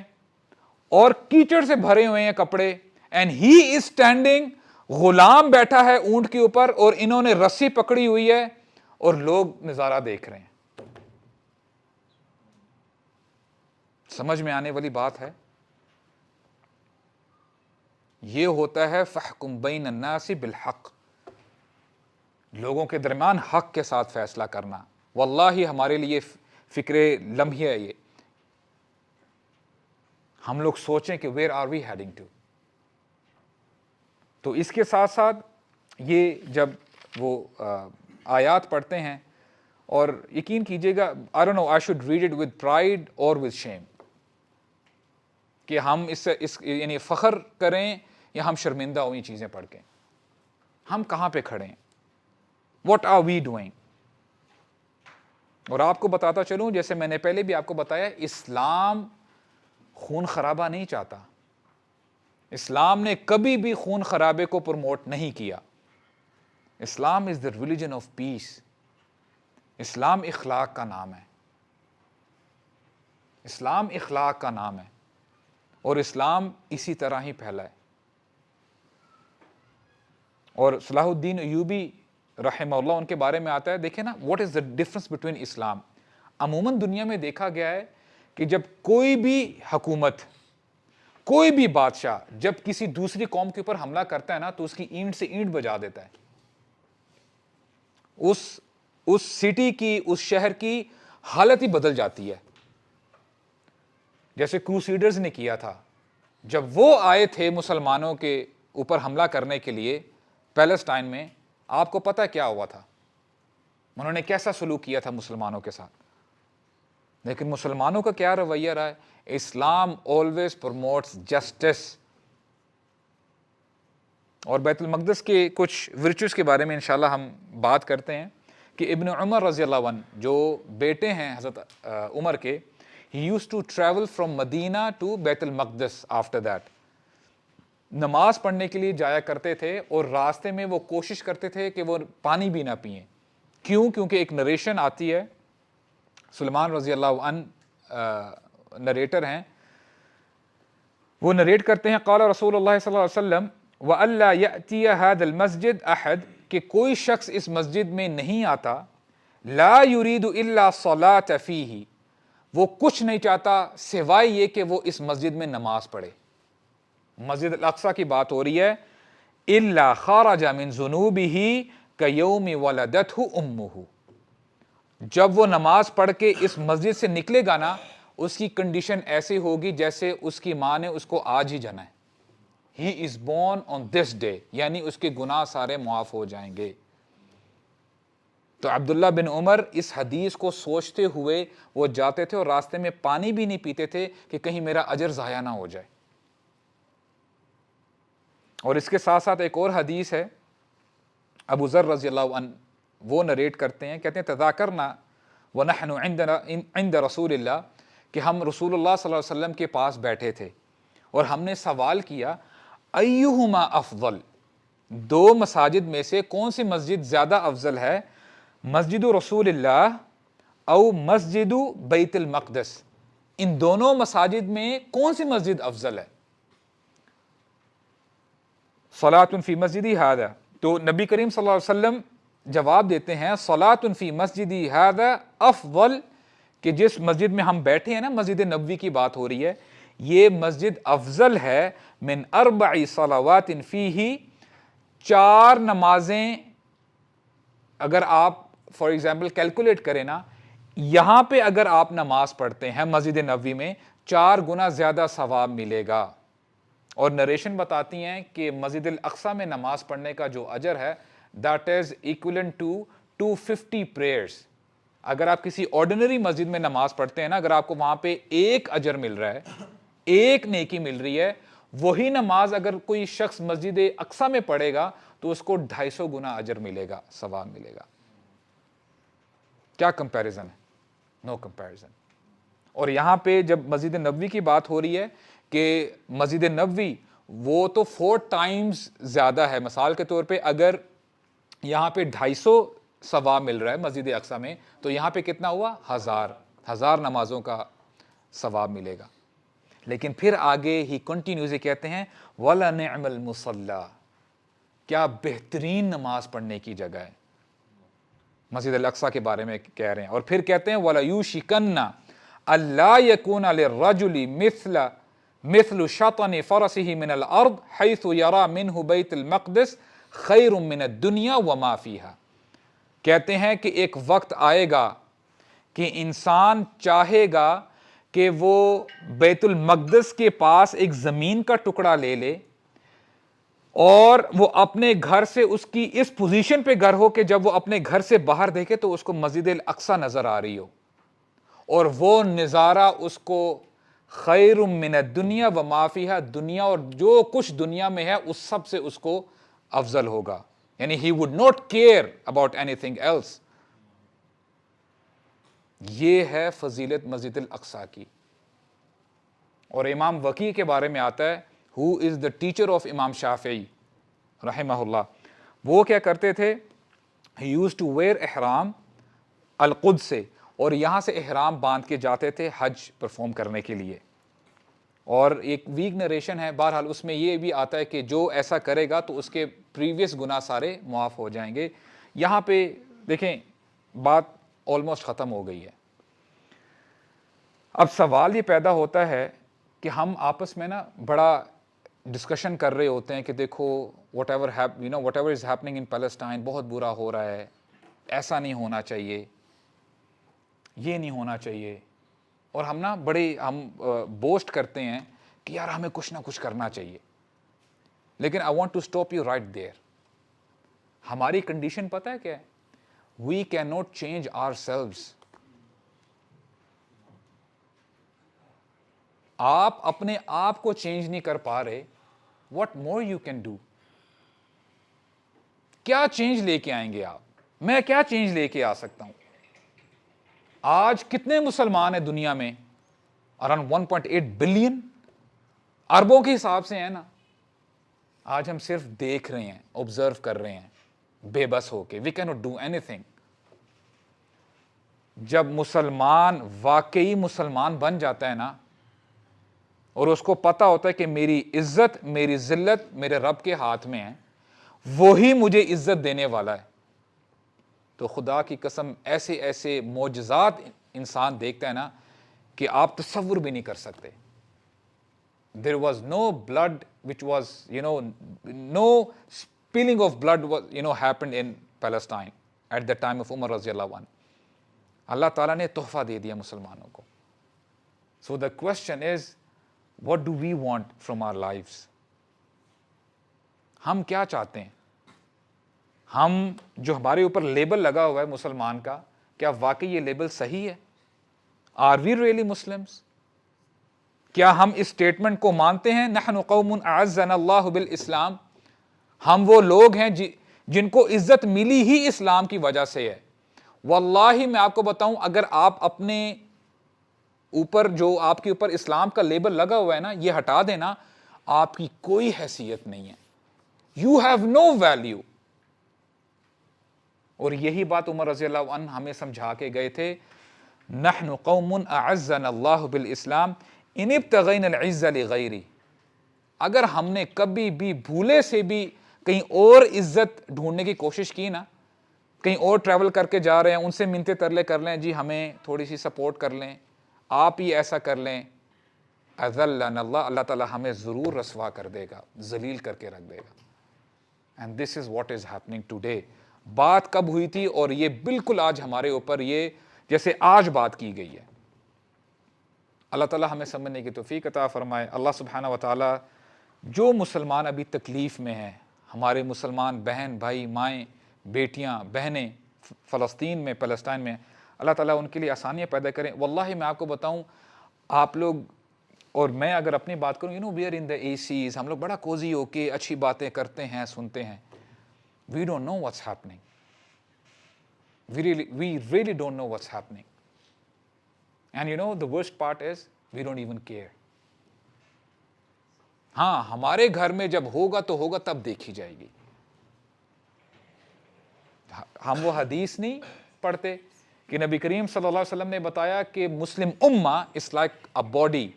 اور کیچڑ سے بھرے ہوئے ہیں کپڑے, and he is standing, Ghulam بیٹھا ہے اونٹ کے اوپر اور انہوں نے رسی پکڑی ہوئی ہے اور لوگ نظارہ دیکھ رہے ہیں. سمجھ میں آنے والی بات ہے. یہ ہوتا ہے فحکم بین الناس بالحق, لوگوں کے درمیان حق کے ساتھ فیصلہ کرنا. واللہ ہمارے لیے فکر لمحہ ہے یہ. ہم لوگ سوچیں کہ where are we heading to. تو اس کے ساتھ ساتھ یہ جب وہ آیات پڑھتے ہیں اور یقین کیجیے گا I don't know I should read it with pride or with shame کہ ہم اس یعنی فخر کریں یا ہم شرمندہ ہوں یہ چیزیں پڑھ کے. ہم کہاں پہ کھڑے ہیں؟ What are we doing؟ اور آپ کو بتاتا چلوں جیسے میں نے پہلے بھی آپ کو بتایا اسلام خون خرابہ نہیں چاہتا. اسلام نے کبھی بھی خون خرابے کو پروموٹ نہیں کیا. اسلام از دا ریلیجن آف پیس. اسلام اخلاق کا نام ہے. اسلام اخلاق کا نام ہے اور اسلام اسی طرح ہی پھیلا ہے. اور صلاح الدین ایوبی رحمہ اللہ ان کے بارے میں آتا ہے دیکھیں نا what is the difference between Islam. عموماً دنیا میں دیکھا گیا ہے کہ جب کوئی بھی حکومت کوئی بھی بادشاہ جب کسی دوسری قوم کے اوپر حملہ کرتا ہے نا تو اس کی اینٹ سے اینٹ بجا دیتا ہے. اس سٹی کی اس شہر کی حالت ہی بدل جاتی ہے. جیسے کروسیڈرز نے کیا تھا جب وہ آئے تھے مسلمانوں کے اوپر حملہ کرنے کے لیے پیلسٹائن میں. آپ کو پتہ کیا ہوا تھا؟ انہوں نے کیسا سلوک کیا تھا مسلمانوں کے ساتھ. لیکن مسلمانوں کا کیا رویہ رہا ہے؟ اسلام آلویز پروموٹس جسٹس. اور بیت المقدس کے کچھ ورچوز کے بارے میں انشاءاللہ ہم بات کرتے ہیں کہ ابن عمر رضی اللہ عنہ جو بیٹے ہیں حضرت عمر کے, he used to travel from Medina to بیت المقدس after that. نماز پڑھنے کے لیے جایا کرتے تھے اور راستے میں وہ کوشش کرتے تھے کہ وہ پانی بھی نہ پئیں. کیوں؟ کیونکہ ایک نریشن آتی ہے, سلمان رضی اللہ عنہ نریٹر ہیں, وہ نریٹ کرتے ہیں قال رسول اللہ صلی اللہ علیہ وسلم وَأَلَّا يَأْتِيَ هَذَا الْمَسْجِدْ أَحَدٌ کہ کوئی شخص اس مسجد میں نہیں آتا لَا يُرِيدُ إِلَّا صَلَاةَ فِيهِ وہ کچھ نہیں چاہتا سوائے یہ کہ وہ اس مسجد میں نماز پڑھے. مسجد الاقصی کی بات ہو رہی ہے. إِلَّا خَرَجَ مِن ذُنُوبِهِ كَيَوْمِ وَلَدَتْهُ أُمُّهُ جب وہ نماز پڑھ کے اس مسجد سے نکلے گا نا اس کی کنڈیشن ایسی ہوگی جیسے اس کی ماں نے اس کو آج ہی جنا ہے. He is born on this day یعنی اس کے گناہ سارے معاف ہو جائیں گے. تو عبداللہ بن عمر اس حدیث کو سوچتے ہوئے وہ جاتے تھے اور راستے میں پانی بھی نہیں پیتے تھے کہ کہیں میرا اجر ضائع نہ ہو جائے. اور اس کے ساتھ ساتھ ایک اور حدیث ہے ابو ذر رضی اللہ عنہ وہ نریٹ کرتے ہیں, کہتے ہیں تذاکرنا ونحن عند رسول اللہ کہ ہم رسول اللہ صلی اللہ علیہ وسلم کے پاس بیٹھے تھے اور ہم نے سوال کیا ایہما افضل دو مساجد میں سے کون سی مسجد زیادہ افضل ہے, مسجد رسول اللہ او مسجد بیت المقدس, ان دونوں مساجد میں کون سی مسجد افضل ہے؟ صلاۃ فی مسجدی ھذا تو نبی کریم صلی اللہ علیہ وسلم جواب دیتے ہیں صلاۃ فی مسجدی ھذا افضل کہ جس مسجد میں ہم بیٹھے ہیں نا مسجد نبوی کی بات ہو رہی ہے یہ مسجد افضل ہے من 4 صلوات فیہ 4 نمازیں اگر آپ فار ایگزامپل کیلکولیٹ کریں نا یہاں پہ اگر آپ نماز پڑھتے ہیں مسجد نبوی میں 4 گنا زیادہ ثواب ملے گا. اور نریشن بتاتی ہیں کہ مسجد الاقصی میں نماز پڑھنے کا جو اجر ہے that is equivalent to 250 prayers. اگر آپ کسی آرڈینری مسجد میں نماز پڑھتے ہیں نا اگر آپ کو وہاں پہ ایک اجر مل رہا ہے ایک نیکی مل رہی ہے وہی نماز اگر کوئی شخص مسجد اقصی میں پڑھے گا تو اس کو 250 گنا اجر ملے گا, ثواب ملے گا. کیا کمپیریزن ہے؟ نو کمپیریزن. اور یہاں پہ جب مسجد نبوی کی بات ہو رہی ہے کہ مسجد نبوی وہ تو 4 ٹائمز زیادہ ہے. مثال کے طور پہ اگر یہاں پہ 250 ثواب مل رہا ہے مسجد اقصی میں تو یہاں پہ کتنا ہوا 1000 نمازوں کا ثواب ملے گا. لیکن پھر آگے ہی کنٹینیوز کہتے ہیں وَلَنِعْمَ الْمُصَلَّى کیا بہترین نماز پڑھنے کی جگہ ہے. مسجد الاقصی کے بارے میں کہہ رہے ہیں. اور پھر کہتے ہیں وَلَيُوشِكَنَّ أَلَّا يَكُونَ لِلرَّجُلِ مثل شطن فرسه من الارض حيث يرى منه بيت المقدس خير من الدنيا وما فيها کہتے ہیں کہ ایک وقت آئے گا کہ انسان چاہے گا کہ وہ بیت المقدس کے پاس ایک زمین کا ٹکڑا لے لے اور وہ اپنے گھر سے اس کی اس پوزیشن پہ گھر ہو کہ جب وہ اپنے گھر سے باہر دیکھے تو اس کو مسجد الاقصی نظر آ رہی ہو، اور وہ نظارہ اس کو خیر من الدنیا و ما فیہا، دنیا اور جو کچھ دنیا میں ہے اس سب سے اس کو افضل ہوگا. یعنی he would not care about anything else. یہ ہے فضیلت مسجد الاقصی کی. اور امام وقی کے بارے میں آتا ہے who is the teacher of امام شافعی رحمہ اللہ. وہ کیا کرتے تھے؟ he used to wear احرام القدس سے، اور یہاں سے احرام باندھ کے جاتے تھے حج پرفارم کرنے کے لیے. اور ایک ویک نریشن ہے، بہرحال اس میں یہ بھی آتا ہے کہ جو ایسا کرے گا تو اس کے پریویس گناہ سارے معاف ہو جائیں گے. یہاں پہ دیکھیں بات آلموسٹ ختم ہو گئی ہے. اب سوال یہ پیدا ہوتا ہے کہ ہم آپس میں نا بڑا ڈسکشن کر رہے ہوتے ہیں کہ دیکھو what ever is happening in Palestine بہت برا ہو رہا ہے، ایسا نہیں ہونا چاہیے، یہ نہیں ہونا چاہیے. اور ہم نا ہم بوسٹ کرتے ہیں کہ یار ہمیں کچھ نہ کچھ کرنا چاہیے. لیکن I want to stop you right there. ہماری کنڈیشن پتہ ہے کیا ہے؟ We can not change ourselves. آپ اپنے آپ کو چینج نہیں کر پا رہے، what more you can do. کیا چینج لے کے آئیں گے آپ؟ میں کیا چینج لے کے آ سکتا ہوں؟ آج کتنے مسلمان ہیں دنیا میں؟ اراؤنڈ 1.8 بلین، اربوں کے حساب سے ہیں نا. آج ہم صرف دیکھ رہے ہیں، آبزرو کر رہے ہیں بے بس ہو کے. We can not do anything. جب مسلمان واقعی مسلمان بن جاتا ہے نا، اور اس کو پتا ہوتا ہے کہ میری عزت میری ذلت میرے رب کے ہاتھ میں ہے، وہی مجھے عزت دینے والا ہے، تو خدا کی قسم ایسے ایسے معجزات انسان دیکھتا ہے نا کہ آپ تصور بھی نہیں کر سکتے. There was no blood which was, no spilling of blood was, happened in Palestine at the time of Umar رضی اللہ عنہ. اللہ تعالیٰ نے تحفہ دے دیا مسلمانوں کو. So the question is, what do we want from our lives? ہم کیا چاہتے ہیں؟ ہم جو ہمارے اوپر لیبل لگا ہوا ہے مسلمان کا، کیا واقعی یہ لیبل صحیح ہے؟ Are we really Muslims? کیا ہم اس سٹیٹمنٹ کو مانتے ہیں نحن قوم اعزنا اللہ بالاسلام؟ ہم وہ لوگ ہیں جن کو عزت ملی ہی اسلام کی وجہ سے ہے. واللہ میں آپ کو بتاؤں، اگر آپ اپنے اوپر جو آپ کے اوپر اسلام کا لیبل لگا ہوا ہے نا، یہ ہٹا دینا، آپ کی کوئی حیثیت نہیں ہے. You have no value. اور یہی بات عمر رضی اللہ عنہ ہمیں سمجھا کے گئے تھے. نحن قوم اعزنا اللہ بالاسلام ان ابتغینا العز لغیری. اگر ہم نے کبھی بھی بھولے سے بھی کہیں اور عزت ڈھونڈنے کی کوشش کی نا، کہیں اور ٹریول کر کے جا رہے ہیں، ان سے منتے ترلے کر لیں، جی ہمیں تھوڑی سی سپورٹ کر لیں، آپ ہی ایسا کر لیں، اذلنا اللہ، اللہ تعالیٰ ہمیں ضرور رسوا کر دے گا، ذلیل کر کے رکھ دے گا. And this is what is happening today. بات کب ہوئی تھی اور یہ بالکل آج ہمارے اوپر یہ جیسے آج بات کی گئی ہے. اللہ تعالیٰ ہمیں سمجھنے کی توفیق عطا فرمائے. اللہ سبحانہ و تعالیٰ جو مسلمان ابھی تکلیف میں ہیں، ہمارے مسلمان بہن بھائی مائیں بیٹیاں بہنیں فلسطین میں پیلسٹائن میں، اللہ تعالیٰ ان کے لیے آسانیاں پیدا کریں. واللہ میں آپ کو بتاؤں، آپ لوگ اور میں اگر اپنی بات کروں، we are in the a Cs, ہم لوگ بڑا کوزی ہو کے اچھی باتیں کرتے ہیں سنتے ہیں. We don't know what's happening. We really don't know what's happening. And the worst part is we don't even care. ہاں ہمارے گھر میں جب ہوگا تو ہوگا، تب دیکھی جائے گی. ہم وہ حدیث نہیں پڑھتے کہ نبی کریم صلی اللہ علیہ وسلم نے بتایا کہ مسلم امہ is like a body.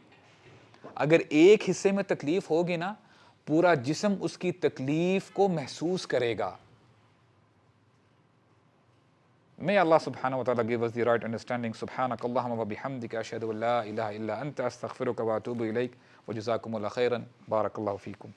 اگر ایک حصے میں تکلیف ہوگی نا، پورا جسم اس کی تکلیف کو محسوس کرے گا. May Allah subhanahu wa ta'ala give us the right understanding. Subhanak Allahumma wa bihamdika ashhadu an la ilaha illa anta astaghfiruka wa atubu ilayk wa jazakumullahu khairan. Barakallahu feekum.